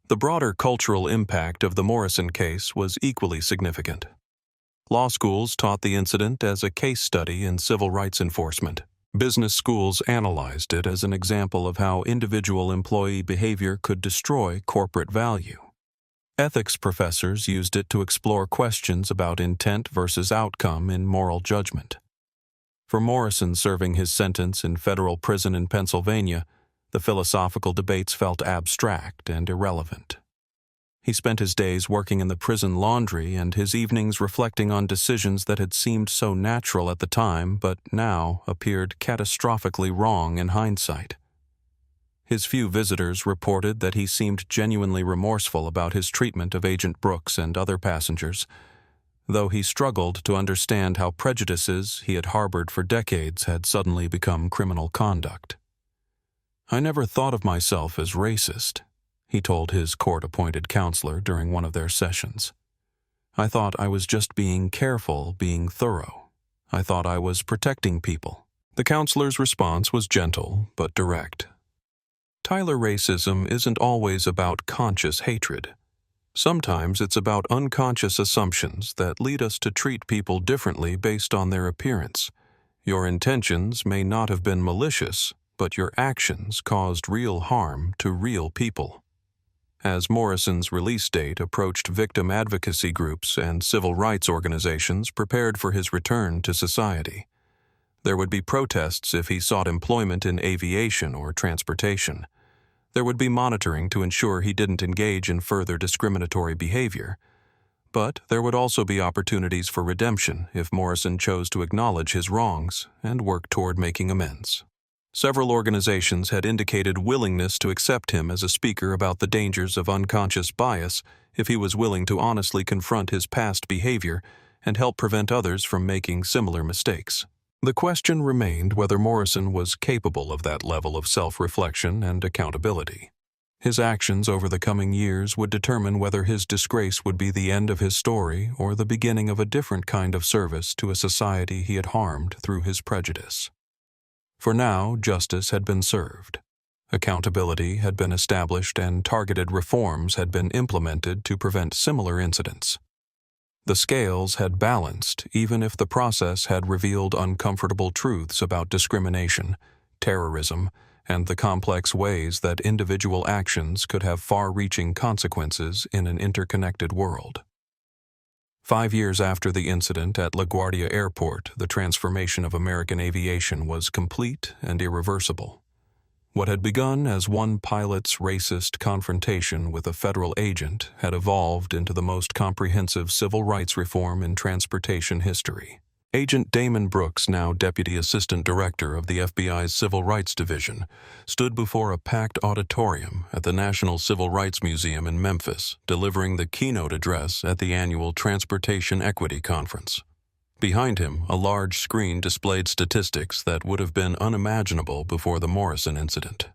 The broader cultural impact of the Morrison case was equally significant. Law schools taught the incident as a case study in civil rights enforcement. Business schools analyzed it as an example of how individual employee behavior could destroy corporate value. Ethics professors used it to explore questions about intent versus outcome in moral judgment. For Morrison serving his sentence in federal prison in Pennsylvania, the philosophical debates felt abstract and irrelevant. He spent his days working in the prison laundry and his evenings reflecting on decisions that had seemed so natural at the time but now appeared catastrophically wrong in hindsight. His few visitors reported that he seemed genuinely remorseful about his treatment of Agent Brooks and other passengers, though he struggled to understand how prejudices he had harbored for decades had suddenly become criminal conduct. "I never thought of myself as racist," he told his court-appointed counselor during one of their sessions. "I thought I was just being careful, being thorough. I thought I was protecting people." The counselor's response was gentle but direct. Tyler, racism isn't always about conscious hatred. Sometimes it's about unconscious assumptions that lead us to treat people differently based on their appearance. Your intentions may not have been malicious, but your actions caused real harm to real people. As Morrison's release date approached, victim advocacy groups and civil rights organizations prepared for his return to society. There would be protests if he sought employment in aviation or transportation. There would be monitoring to ensure he didn't engage in further discriminatory behavior. But there would also be opportunities for redemption if Morrison chose to acknowledge his wrongs and work toward making amends. Several organizations had indicated willingness to accept him as a speaker about the dangers of unconscious bias if he was willing to honestly confront his past behavior and help prevent others from making similar mistakes. The question remained whether Morrison was capable of that level of self-reflection and accountability. His actions over the coming years would determine whether his disgrace would be the end of his story or the beginning of a different kind of service to a society he had harmed through his prejudice. For now, justice had been served. Accountability had been established and targeted reforms had been implemented to prevent similar incidents. The scales had balanced even if the process had revealed uncomfortable truths about discrimination, terrorism, and the complex ways that individual actions could have far-reaching consequences in an interconnected world. 5 years after the incident at LaGuardia Airport, the transformation of American aviation was complete and irreversible. What had begun as one pilot's racist confrontation with a federal agent had evolved into the most comprehensive civil rights reform in transportation history. Agent Damon Brooks, now Deputy Assistant Director of the FBI's Civil Rights Division, stood before a packed auditorium at the National Civil Rights Museum in Memphis, delivering the keynote address at the annual Transportation Equity Conference. Behind him, a large screen displayed statistics that would have been unimaginable before the Morrison incident.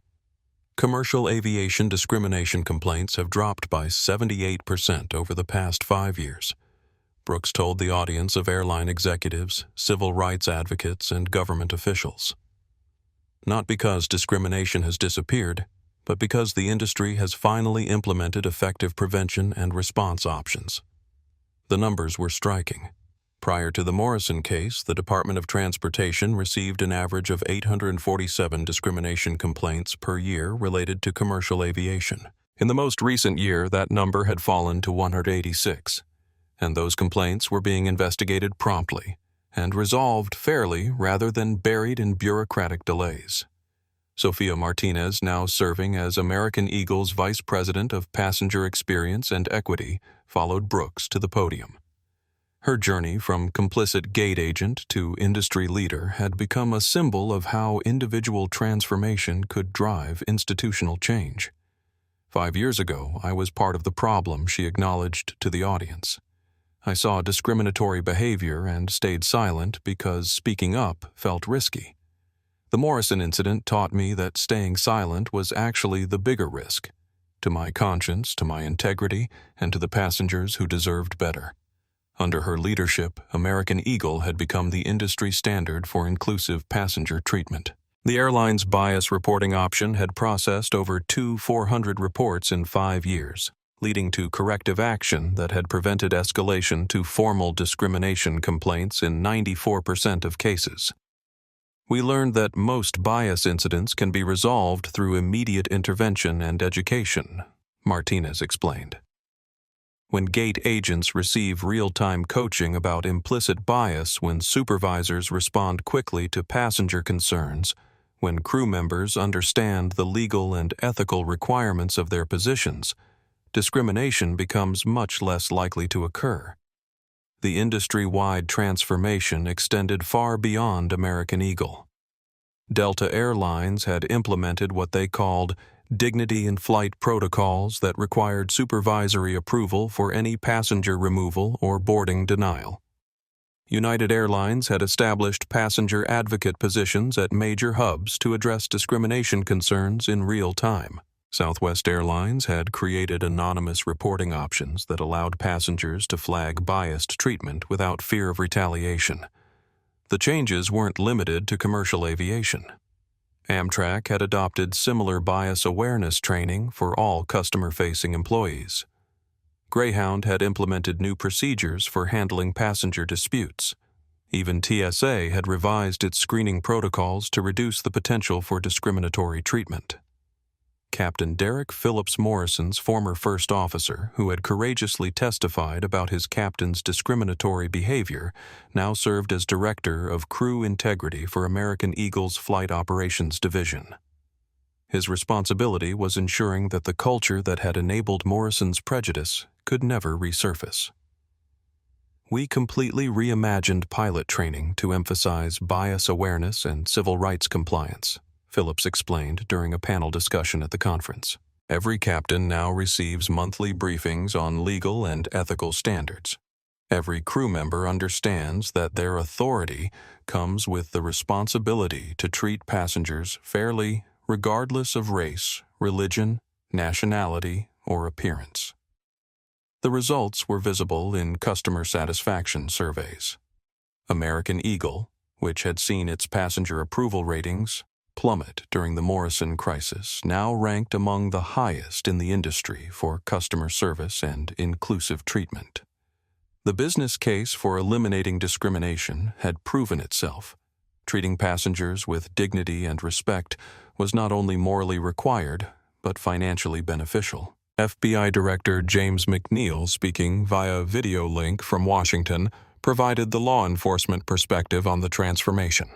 Commercial aviation discrimination complaints have dropped by 78% over the past 5 years. Brooks told the audience of airline executives, civil rights advocates, and government officials. Not because discrimination has disappeared, but because the industry has finally implemented effective prevention and response options. The numbers were striking. Prior to the Morrison case, the Department of Transportation received an average of 847 discrimination complaints per year related to commercial aviation. In the most recent year, that number had fallen to 186. And those complaints were being investigated promptly and resolved fairly rather than buried in bureaucratic delays. Sophia Martinez, now serving as American Eagle's Vice President of Passenger Experience and Equity, followed Brooks to the podium. Her journey from complicit gate agent to industry leader had become a symbol of how individual transformation could drive institutional change. 5 years ago, I was part of the problem, she acknowledged to the audience. I saw discriminatory behavior and stayed silent because speaking up felt risky. The Morrison incident taught me that staying silent was actually the bigger risk, to my conscience, to my integrity, and to the passengers who deserved better. Under her leadership, American Eagle had become the industry standard for inclusive passenger treatment. The airline's bias reporting option had processed over 400 reports in 5 years, leading to corrective action that had prevented escalation to formal discrimination complaints in 94% of cases. We learned that most bias incidents can be resolved through immediate intervention and education, Martinez explained. When gate agents receive real-time coaching about implicit bias, when supervisors respond quickly to passenger concerns, when crew members understand the legal and ethical requirements of their positions, discrimination becomes much less likely to occur. The industry-wide transformation extended far beyond American Eagle. Delta Airlines had implemented what they called dignity in flight protocols that required supervisory approval for any passenger removal or boarding denial. United Airlines had established passenger advocate positions at major hubs to address discrimination concerns in real time. Southwest Airlines had created anonymous reporting options that allowed passengers to flag biased treatment without fear of retaliation. The changes weren't limited to commercial aviation. Amtrak had adopted similar bias awareness training for all customer-facing employees. Greyhound had implemented new procedures for handling passenger disputes. Even TSA had revised its screening protocols to reduce the potential for discriminatory treatment. Captain Derek Phillips Morrison's former first officer, who had courageously testified about his captain's discriminatory behavior, now served as Director of Crew Integrity for American Eagle's Flight Operations Division. His responsibility was ensuring that the culture that had enabled Morrison's prejudice could never resurface. We completely reimagined pilot training to emphasize bias awareness and civil rights compliance, Phillips explained during a panel discussion at the conference. Every captain now receives monthly briefings on legal and ethical standards. Every crew member understands that their authority comes with the responsibility to treat passengers fairly, regardless of race, religion, nationality, or appearance. The results were visible in customer satisfaction surveys. American Eagle, which had seen its passenger approval ratings plummet during the Morrison crisis, now ranked among the highest in the industry for customer service and inclusive treatment. The business case for eliminating discrimination had proven itself. Treating passengers with dignity and respect was not only morally required, but financially beneficial. FBI Director James McNeil, speaking via video link from Washington, provided the law enforcement perspective on the transformation.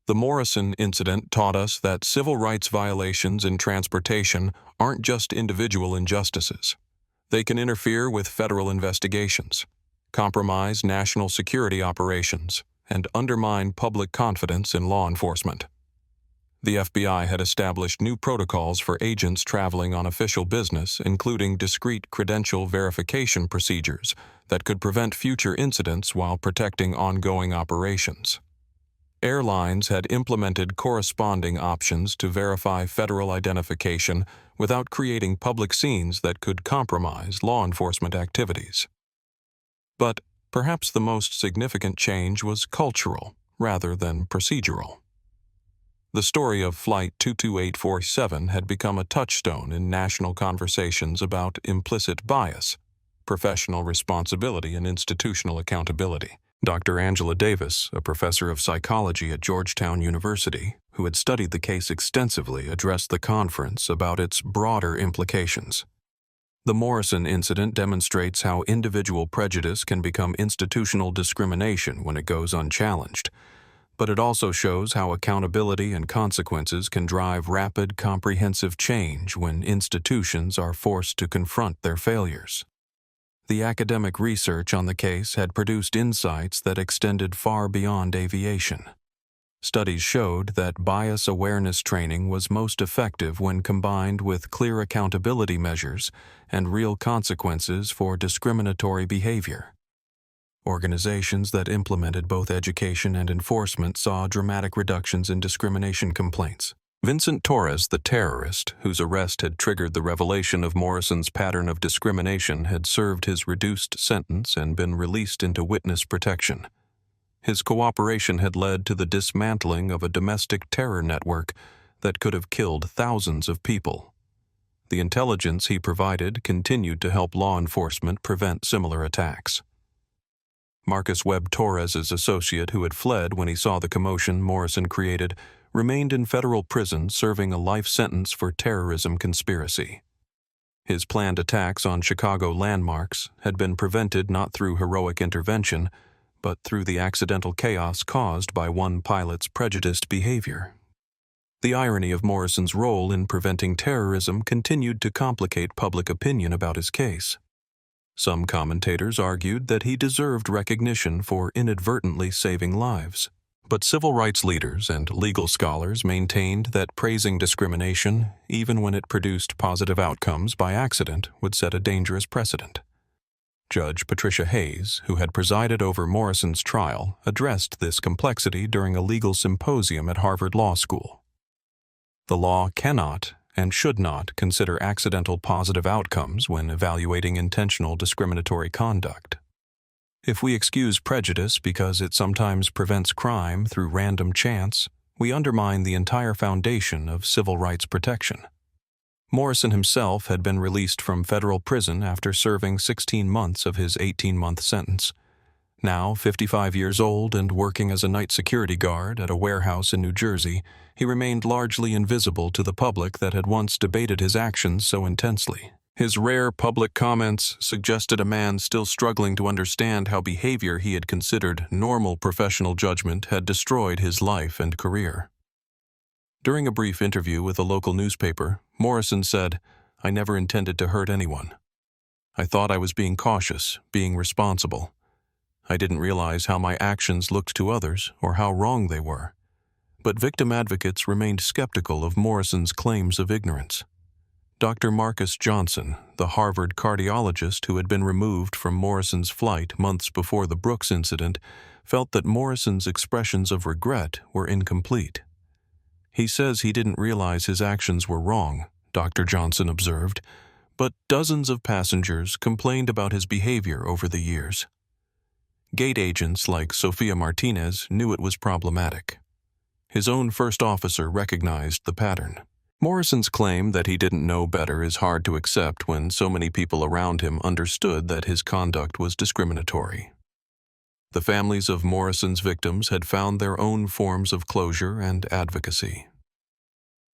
The Morrison incident taught us that civil rights violations in transportation aren't just individual injustices. They can interfere with federal investigations, compromise national security operations, and undermine public confidence in law enforcement. The FBI had established new protocols for agents traveling on official business, including discrete credential verification procedures that could prevent future incidents while protecting ongoing operations. Airlines had implemented corresponding options to verify federal identification without creating public scenes that could compromise law enforcement activities. But perhaps the most significant change was cultural rather than procedural. The story of Flight 22847 had become a touchstone in national conversations about implicit bias, professional responsibility, and institutional accountability. Dr. Angela Davis, a professor of psychology at Georgetown University, who had studied the case extensively, addressed the conference about its broader implications. The Morrison incident demonstrates how individual prejudice can become institutional discrimination when it goes unchallenged, but it also shows how accountability and consequences can drive rapid, comprehensive change when institutions are forced to confront their failures. The academic research on the case had produced insights that extended far beyond aviation. Studies showed that bias awareness training was most effective when combined with clear accountability measures and real consequences for discriminatory behavior. Organizations that implemented both education and enforcement saw dramatic reductions in discrimination complaints. Vincent Torres, the terrorist, whose arrest had triggered the revelation of Morrison's pattern of discrimination, had served his reduced sentence and been released into witness protection. His cooperation had led to the dismantling of a domestic terror network that could have killed thousands of people. The intelligence he provided continued to help law enforcement prevent similar attacks. Marcus Webb Torres's associate, who had fled when he saw the commotion Morrison created, remained in federal prison serving a life sentence for terrorism conspiracy. His planned attacks on Chicago landmarks had been prevented not through heroic intervention, but through the accidental chaos caused by one pilot's prejudiced behavior. The irony of Morrison's role in preventing terrorism continued to complicate public opinion about his case. Some commentators argued that he deserved recognition for inadvertently saving lives. But civil rights leaders and legal scholars maintained that praising discrimination, even when it produced positive outcomes by accident, would set a dangerous precedent. Judge Patricia Hayes, who had presided over Morrison's trial, addressed this complexity during a legal symposium at Harvard Law School. The law cannot and should not consider accidental positive outcomes when evaluating intentional discriminatory conduct. If we excuse prejudice because it sometimes prevents crime through random chance, we undermine the entire foundation of civil rights protection. Morrison himself had been released from federal prison after serving 16 months of his 18-month sentence. Now, 55 years old and working as a night security guard at a warehouse in New Jersey, he remained largely invisible to the public that had once debated his actions so intensely. His rare public comments suggested a man still struggling to understand how behavior he had considered normal professional judgment had destroyed his life and career. During a brief interview with a local newspaper, Morrison said, "I never intended to hurt anyone. I thought I was being cautious, being responsible. I didn't realize how my actions looked to others or how wrong they were." But victim advocates remained skeptical of Morrison's claims of ignorance. Dr. Marcus Johnson, the Harvard cardiologist who had been removed from Morrison's flight months before the Brooks incident, felt that Morrison's expressions of regret were incomplete. "He says he didn't realize his actions were wrong," Dr. Johnson observed, but dozens of passengers complained about his behavior over the years. Gate agents like Sophia Martinez knew it was problematic. His own first officer recognized the pattern. Morrison's claim that he didn't know better is hard to accept when so many people around him understood that his conduct was discriminatory. The families of Morrison's victims had found their own forms of closure and advocacy.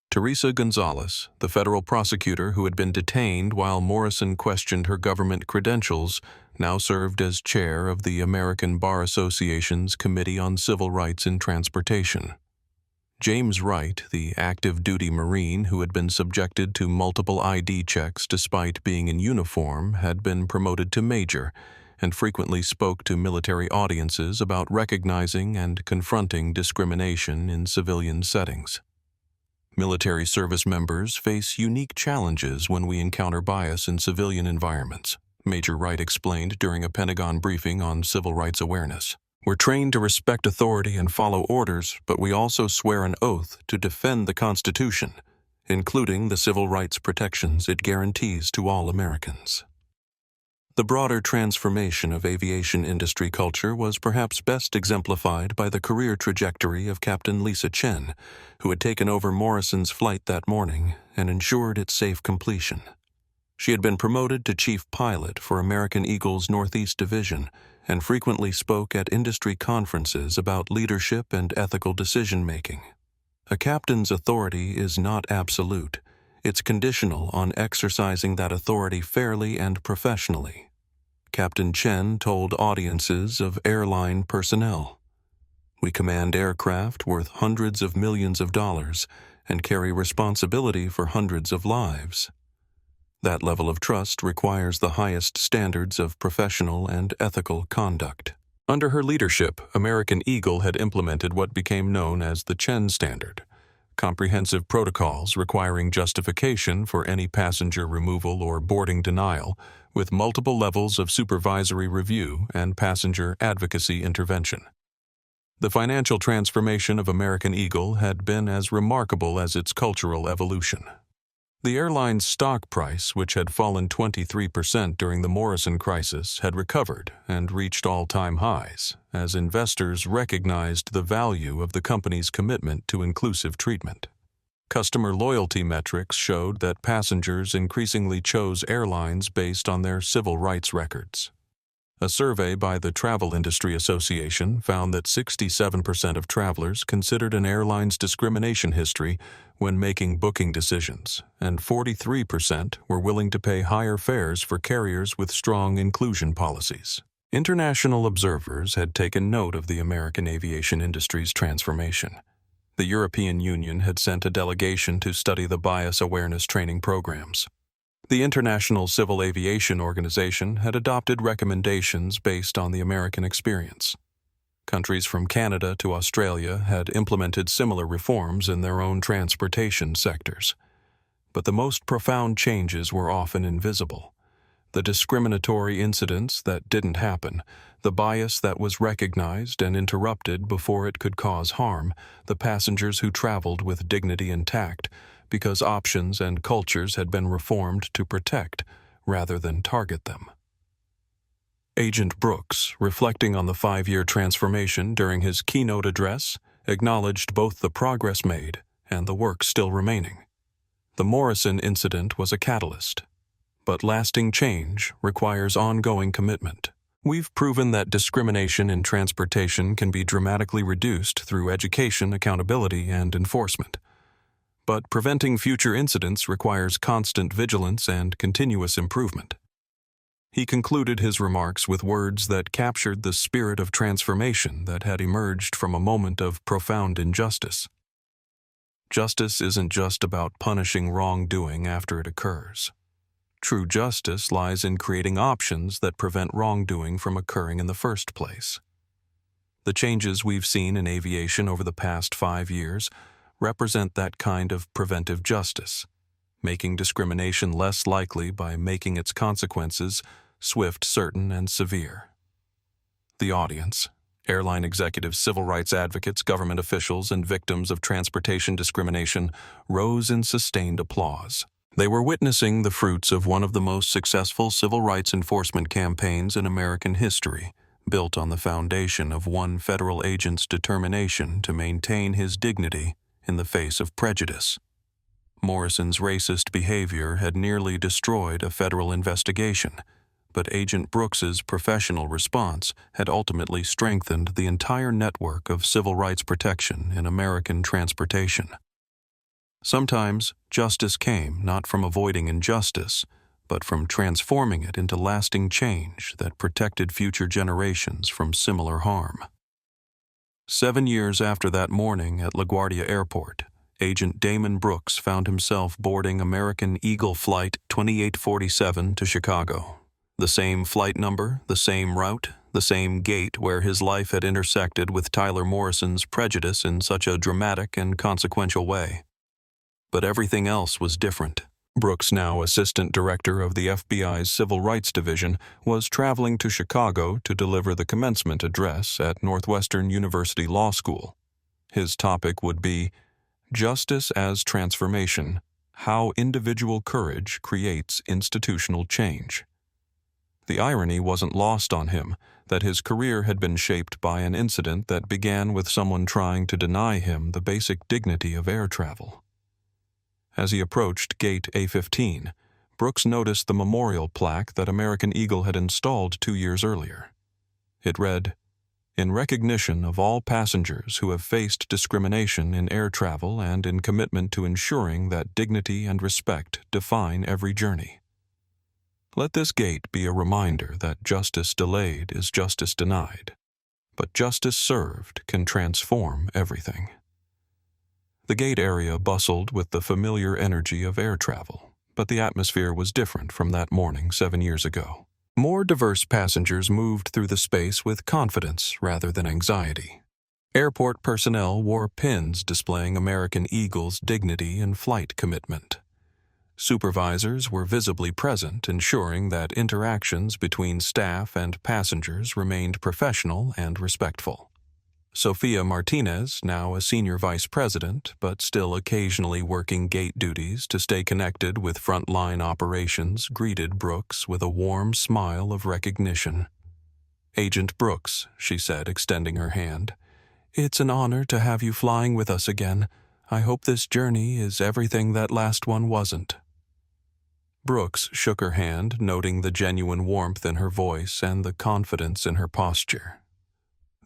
Teresa Gonzalez, the federal prosecutor who had been detained while Morrison questioned her government credentials, now served as chair of the American Bar Association's Committee on Civil Rights in Transportation. James Wright, the active-duty Marine who had been subjected to multiple ID checks despite being in uniform, had been promoted to major and frequently spoke to military audiences about recognizing and confronting discrimination in civilian settings. Military service members face unique challenges when we encounter bias in civilian environments, Major Wright explained during a Pentagon briefing on civil rights awareness. "We're trained to respect authority and follow orders, but we also swear an oath to defend the Constitution, including the civil rights protections it guarantees to all Americans." The broader transformation of aviation industry culture was perhaps best exemplified by the career trajectory of Captain Lisa Chen, who had taken over Morrison's flight that morning and ensured its safe completion. She had been promoted to chief pilot for American Eagle's Northeast Division and frequently spoke at industry conferences about leadership and ethical decision-making. A captain's authority is not absolute. It's conditional on exercising that authority fairly and professionally. Captain Chen told audiences of airline personnel, "We command aircraft worth hundreds of millions of dollars and carry responsibility for hundreds of lives. That level of trust requires the highest standards of professional and ethical conduct. Under her leadership, American Eagle had implemented what became known as the Chen Standard, comprehensive protocols requiring justification for any passenger removal or boarding denial, with multiple levels of supervisory review and passenger advocacy intervention. The financial transformation of American Eagle had been as remarkable as its cultural evolution. The airline's stock price, which had fallen 23% during the Morrison crisis, had recovered and reached all-time highs, as investors recognized the value of the company's commitment to inclusive treatment. Customer loyalty metrics showed that passengers increasingly chose airlines based on their civil rights records. A survey by the Travel Industry Association found that 67% of travelers considered an airline's discrimination history when making booking decisions, and 43% were willing to pay higher fares for carriers with strong inclusion policies. International observers had taken note of the American aviation industry's transformation. The European Union had sent a delegation to study the bias awareness training programs. The International Civil Aviation Organization had adopted recommendations based on the American experience. Countries from Canada to Australia had implemented similar reforms in their own transportation sectors. But the most profound changes were often invisible. The discriminatory incidents that didn't happen, the bias that was recognized and interrupted before it could cause harm, the passengers who traveled with dignity intact, because options and cultures had been reformed to protect rather than target them. Agent Brooks, reflecting on the 5-year transformation during his keynote address, acknowledged both the progress made and the work still remaining. The Morrison incident was a catalyst, but lasting change requires ongoing commitment. We've proven that discrimination in transportation can be dramatically reduced through education, accountability, and enforcement. But preventing future incidents requires constant vigilance and continuous improvement. He concluded his remarks with words that captured the spirit of transformation that had emerged from a moment of profound injustice. Justice isn't just about punishing wrongdoing after it occurs. True justice lies in creating options that prevent wrongdoing from occurring in the first place. The changes we've seen in aviation over the past 5 years represent that kind of preventive justice, making discrimination less likely by making its consequences swift, certain, and severe. The audience, airline executives, civil rights advocates, government officials, and victims of transportation discrimination, rose in sustained applause. They were witnessing the fruits of one of the most successful civil rights enforcement campaigns in American history, built on the foundation of one federal agent's determination to maintain his dignity in the face of prejudice. Morrison's racist behavior had nearly destroyed a federal investigation, but Agent Brooks's professional response had ultimately strengthened the entire network of civil rights protection in American transportation. Sometimes justice came not from avoiding injustice, but from transforming it into lasting change that protected future generations from similar harm. 7 years after that morning at LaGuardia Airport, Agent Damon Brooks found himself boarding American Eagle Flight 2847 to Chicago. The same flight number, the same route, the same gate where his life had intersected with Tyler Morrison's prejudice in such a dramatic and consequential way. But everything else was different. Brooks, now Assistant Director of the FBI's Civil Rights Division, was traveling to Chicago to deliver the commencement address at Northwestern University Law School. His topic would be Justice as Transformation: How Individual Courage Creates Institutional Change. The irony wasn't lost on him that his career had been shaped by an incident that began with someone trying to deny him the basic dignity of air travel. As he approached Gate A15, Brooks noticed the memorial plaque that American Eagle had installed 2 years earlier. It read, "In recognition of all passengers who have faced discrimination in air travel and in commitment to ensuring that dignity and respect define every journey." Let this gate be a reminder that justice delayed is justice denied, but justice served can transform everything. The gate area bustled with the familiar energy of air travel, but the atmosphere was different from that morning 7 years ago. More diverse passengers moved through the space with confidence rather than anxiety. Airport personnel wore pins displaying American Eagle's dignity and flight commitment. Supervisors were visibly present, ensuring that interactions between staff and passengers remained professional and respectful. Sophia Martinez, now a senior vice president, but still occasionally working gate duties to stay connected with frontline operations, greeted Brooks with a warm smile of recognition. "Agent Brooks," she said, extending her hand. "It's an honor to have you flying with us again. I hope this journey is everything that last one wasn't." Brooks shook her hand, noting the genuine warmth in her voice and the confidence in her posture.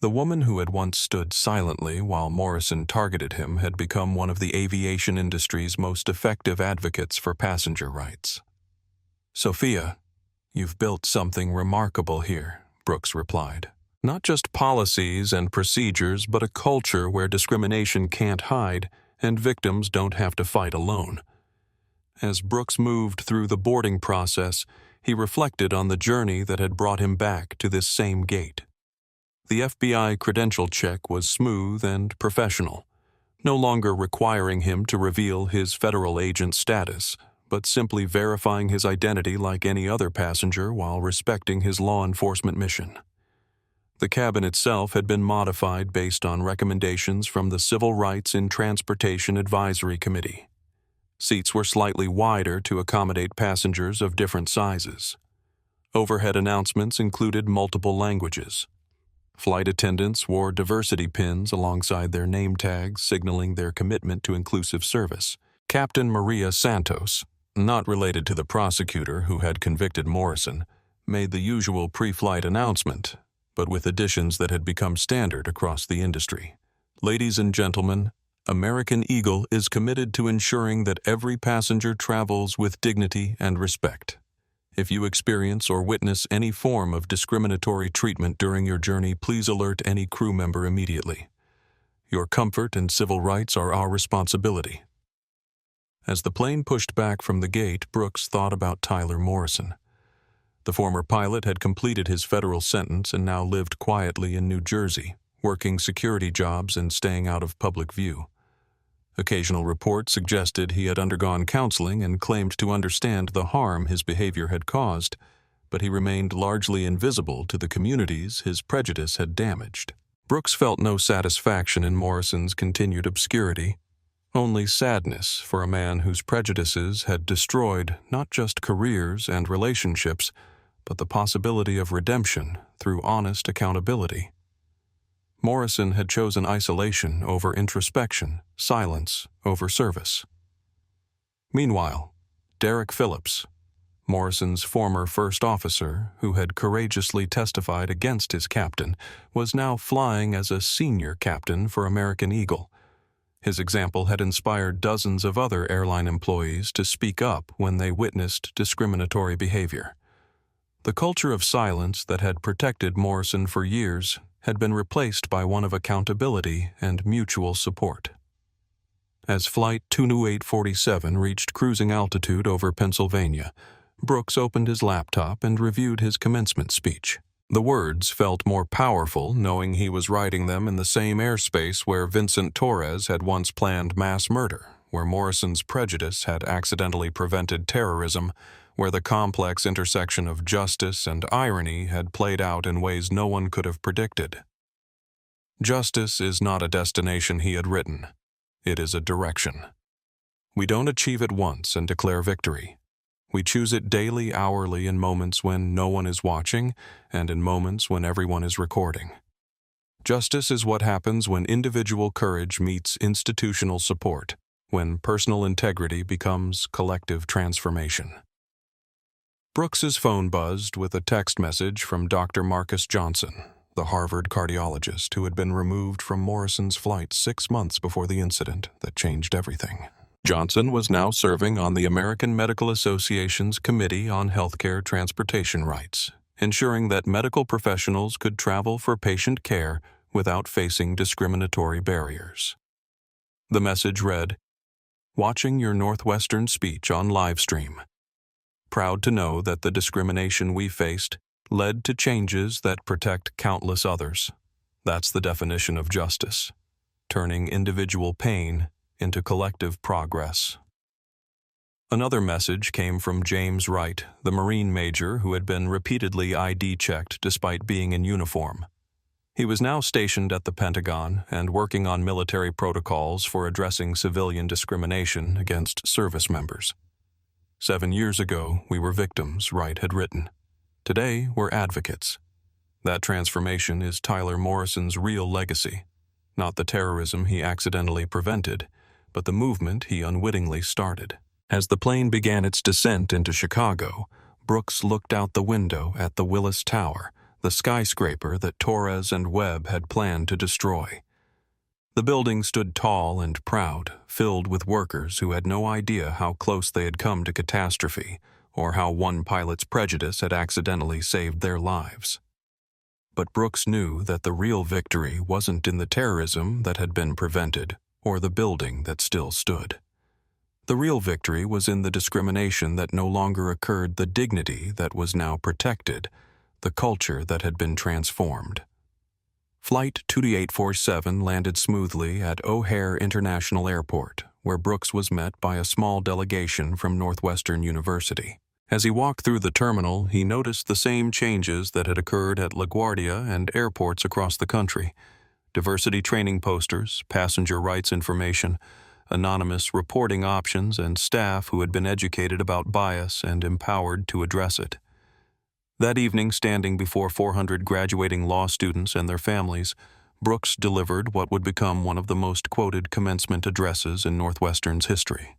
The woman who had once stood silently while Morrison targeted him had become one of the aviation industry's most effective advocates for passenger rights. "Sophia, you've built something remarkable here," Brooks replied. "Not just policies and procedures, but a culture where discrimination can't hide and victims don't have to fight alone." As Brooks moved through the boarding process, he reflected on the journey that had brought him back to this same gate. The FBI credential check was smooth and professional, no longer requiring him to reveal his federal agent status, but simply verifying his identity like any other passenger while respecting his law enforcement mission. The cabin itself had been modified based on recommendations from the Civil Rights in Transportation Advisory Committee. Seats were slightly wider to accommodate passengers of different sizes. Overhead announcements included multiple languages. Flight attendants wore diversity pins alongside their name tags, signaling their commitment to inclusive service. Captain Maria Santos, not related to the prosecutor who had convicted Morrison, made the usual pre-flight announcement, but with additions that had become standard across the industry. "Ladies and gentlemen, American Eagle is committed to ensuring that every passenger travels with dignity and respect. If you experience or witness any form of discriminatory treatment during your journey, please alert any crew member immediately. Your comfort and civil rights are our responsibility." As the plane pushed back from the gate, Brooks thought about Tyler Morrison. The former pilot had completed his federal sentence and now lived quietly in New Jersey, working security jobs and staying out of public view. Occasional reports suggested he had undergone counseling and claimed to understand the harm his behavior had caused, but he remained largely invisible to the communities his prejudice had damaged. Brooks felt no satisfaction in Morrison's continued obscurity, only sadness for a man whose prejudices had destroyed not just careers and relationships, but the possibility of redemption through honest accountability. Morrison had chosen isolation over introspection, silence over service. Meanwhile, Derek Phillips, Morrison's former first officer who had courageously testified against his captain, was now flying as a senior captain for American Eagle. His example had inspired dozens of other airline employees to speak up when they witnessed discriminatory behavior. The culture of silence that had protected Morrison for years had been replaced by one of accountability and mutual support. As Flight 22847 reached cruising altitude over Pennsylvania, Brooks opened his laptop and reviewed his commencement speech. The words felt more powerful knowing he was writing them in the same airspace where Vincent Torres had once planned mass murder, where Morrison's prejudice had accidentally prevented terrorism, where the complex intersection of justice and irony had played out in ways no one could have predicted. Justice is not a destination, he had written. It is a direction. We don't achieve it once and declare victory. We choose it daily, hourly, in moments when no one is watching and in moments when everyone is recording. Justice is what happens when individual courage meets institutional support, when personal integrity becomes collective transformation. Brooks's phone buzzed with a text message from Dr. Marcus Johnson, the Harvard cardiologist who had been removed from Morrison's flight 6 months before the incident that changed everything. Johnson was now serving on the American Medical Association's Committee on Healthcare Transportation Rights, ensuring that medical professionals could travel for patient care without facing discriminatory barriers. The message read, watching your Northwestern speech on livestream. Proud to know that the discrimination we faced led to changes that protect countless others. That's the definition of justice, turning individual pain into collective progress. Another message came from James Wright, the Marine major who had been repeatedly ID checked despite being in uniform. He was now stationed at the Pentagon and working on military protocols for addressing civilian discrimination against service members. 7 years ago, we were victims, Wright had written. Today, we're advocates. That transformation is Tyler Morrison's real legacy, not the terrorism he accidentally prevented, but the movement he unwittingly started. As the plane began its descent into Chicago, Brooks looked out the window at the Willis Tower, the skyscraper that Torres and Webb had planned to destroy. The building stood tall and proud, filled with workers who had no idea how close they had come to catastrophe or how one pilot's prejudice had accidentally saved their lives. But Brooks knew that the real victory wasn't in the terrorism that had been prevented or the building that still stood. The real victory was in the discrimination that no longer occurred, the dignity that was now protected, the culture that had been transformed. Flight 22847 landed smoothly at O'Hare International Airport, where Brooks was met by a small delegation from Northwestern University. As he walked through the terminal, he noticed the same changes that had occurred at LaGuardia and airports across the country. Diversity training posters, passenger rights information, anonymous reporting options, and staff who had been educated about bias and empowered to address it. That evening, standing before 400 graduating law students and their families, Brooks delivered what would become one of the most quoted commencement addresses in Northwestern's history.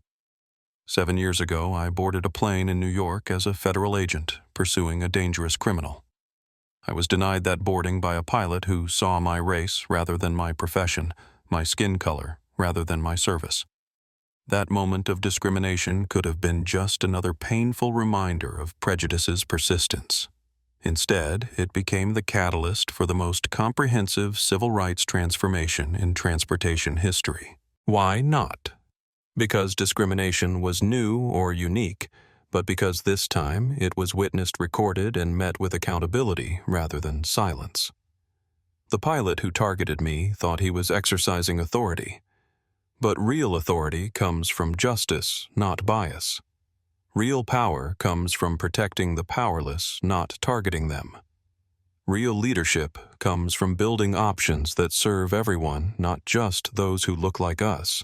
7 years ago, I boarded a plane in New York as a federal agent pursuing a dangerous criminal. I was denied that boarding by a pilot who saw my race rather than my profession, my skin color rather than my service. That moment of discrimination could have been just another painful reminder of prejudice's persistence. Instead, it became the catalyst for the most comprehensive civil rights transformation in transportation history. Why not? Because discrimination was new or unique, but because this time it was witnessed, recorded, and met with accountability rather than silence. The pilot who targeted me thought he was exercising authority. But real authority comes from justice, not bias. Real power comes from protecting the powerless, not targeting them. Real leadership comes from building options that serve everyone, not just those who look like us.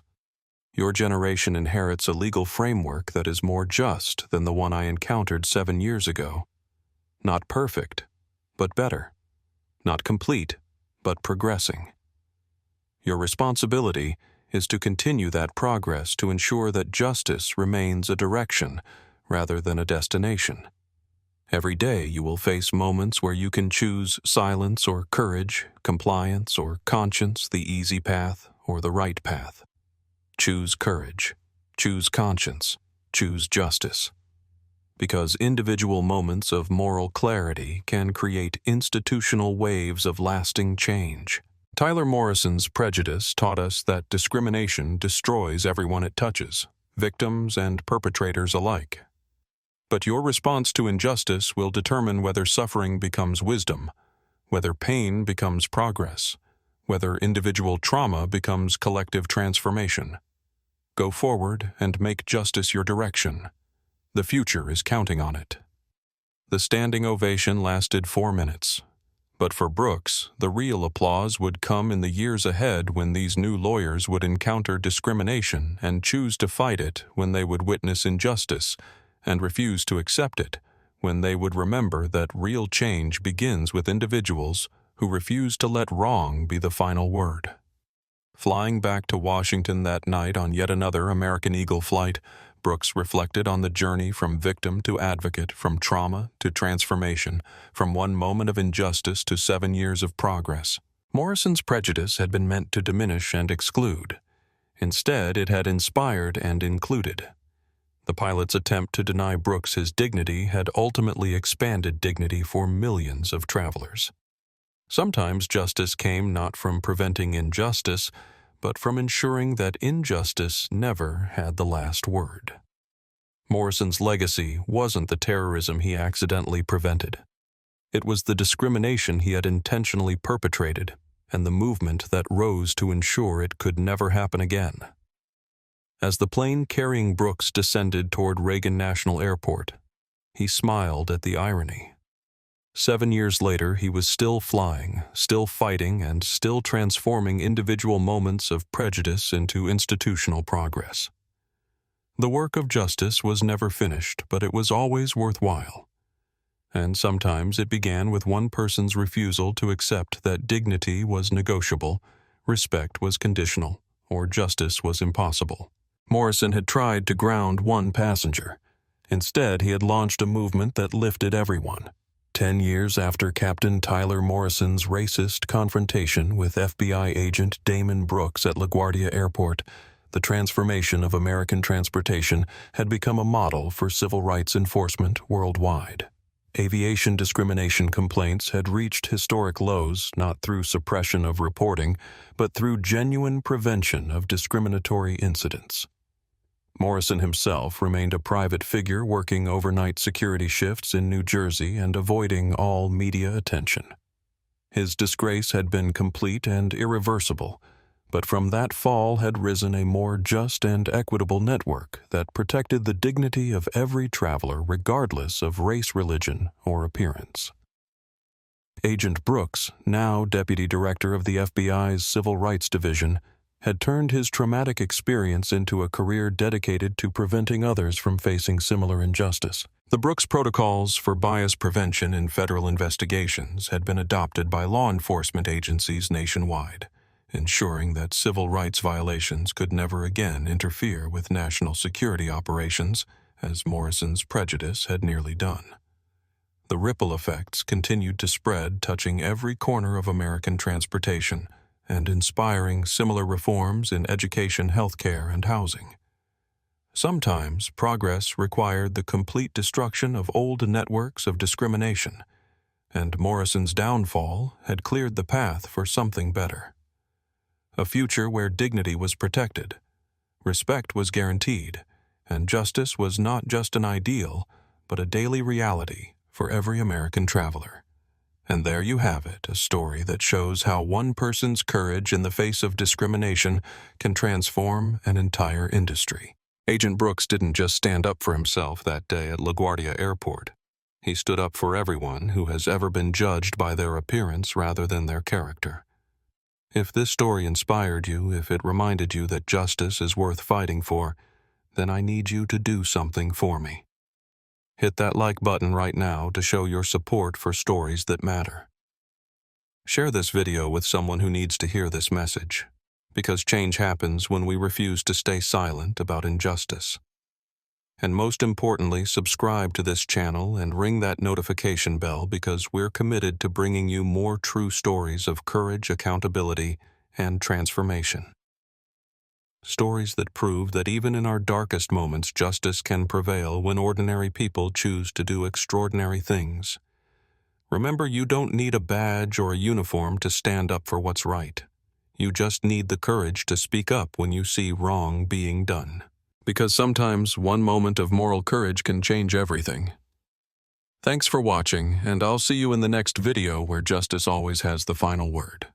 Your generation inherits a legal framework that is more just than the one I encountered 7 years ago. Not perfect, but better. Not complete, but progressing. Your responsibility is to continue that progress to ensure that justice remains a direction rather than a destination. Every day you will face moments where you can choose silence or courage, compliance or conscience, the easy path or the right path. Choose courage, choose conscience, choose justice. Because individual moments of moral clarity can create institutional waves of lasting change. Tyler Morrison's Prejudice taught us that discrimination destroys everyone it touches, victims and perpetrators alike. But your response to injustice will determine whether suffering becomes wisdom, whether pain becomes progress, whether individual trauma becomes collective transformation. Go forward and make justice your direction. The future is counting on it. The standing ovation lasted 4 minutes. But for Brooks, the real applause would come in the years ahead when these new lawyers would encounter discrimination and choose to fight it when they would witness injustice and refuse to accept it, when they would remember that real change begins with individuals who refuse to let wrong be the final word. Flying back to Washington that night on yet another American Eagle flight, Brooks reflected on the journey from victim to advocate, from trauma to transformation, from one moment of injustice to 7 years of progress. Morrison's prejudice had been meant to diminish and exclude. Instead, it had inspired and included. The pilot's attempt to deny Brooks his dignity had ultimately expanded dignity for millions of travelers. Sometimes justice came not from preventing injustice, but from ensuring that injustice never had the last word. Morrison's legacy wasn't the terrorism he accidentally prevented. It was the discrimination he had intentionally perpetrated and the movement that rose to ensure it could never happen again. As the plane carrying Brooks descended toward Reagan National Airport, he smiled at the irony. 7 years later, he was still flying, still fighting, and still transforming individual moments of prejudice into institutional progress. The work of justice was never finished, but it was always worthwhile. And sometimes it began with one person's refusal to accept that dignity was negotiable, respect was conditional, or justice was impossible. Morrison had tried to ground one passenger. Instead, he had launched a movement that lifted everyone. 10 years after Captain Tyler Morrison's racist confrontation with FBI agent Damon Brooks at LaGuardia Airport, the transformation of American transportation had become a model for civil rights enforcement worldwide. Aviation discrimination complaints had reached historic lows not through suppression of reporting, but through genuine prevention of discriminatory incidents. Morrison himself remained a private figure working overnight security shifts in New Jersey and avoiding all media attention. His disgrace had been complete and irreversible, but from that fall had risen a more just and equitable network that protected the dignity of every traveler regardless of race, religion, or appearance. Agent Brooks, now Deputy Director of the FBI's Civil Rights Division, had turned his traumatic experience into a career dedicated to preventing others from facing similar injustice. The Brooks Protocols for Bias Prevention in Federal Investigations had been adopted by law enforcement agencies nationwide, ensuring that civil rights violations could never again interfere with national security operations, as Morrison's prejudice had nearly done. The ripple effects continued to spread, touching every corner of American transportation, and inspiring similar reforms in education, healthcare, and housing. Sometimes progress required the complete destruction of old networks of discrimination, and Morrison's downfall had cleared the path for something better. A future where dignity was protected, respect was guaranteed, and justice was not just an ideal, but a daily reality for every American traveler. And there you have it, a story that shows how one person's courage in the face of discrimination can transform an entire industry. Agent Brooks didn't just stand up for himself that day at LaGuardia Airport. He stood up for everyone who has ever been judged by their appearance rather than their character. If this story inspired you, if it reminded you that justice is worth fighting for, then I need you to do something for me. Hit that like button right now to show your support for stories that matter. Share this video with someone who needs to hear this message, because change happens when we refuse to stay silent about injustice. And most importantly, subscribe to this channel and ring that notification bell, because we're committed to bringing you more true stories of courage, accountability, and transformation. Stories that prove that even in our darkest moments, justice can prevail when ordinary people choose to do extraordinary things. Remember, you don't need a badge or a uniform to stand up for what's right. You just need the courage to speak up when you see wrong being done. Because sometimes one moment of moral courage can change everything. Thanks for watching, and I'll see you in the next video where justice always has the final word.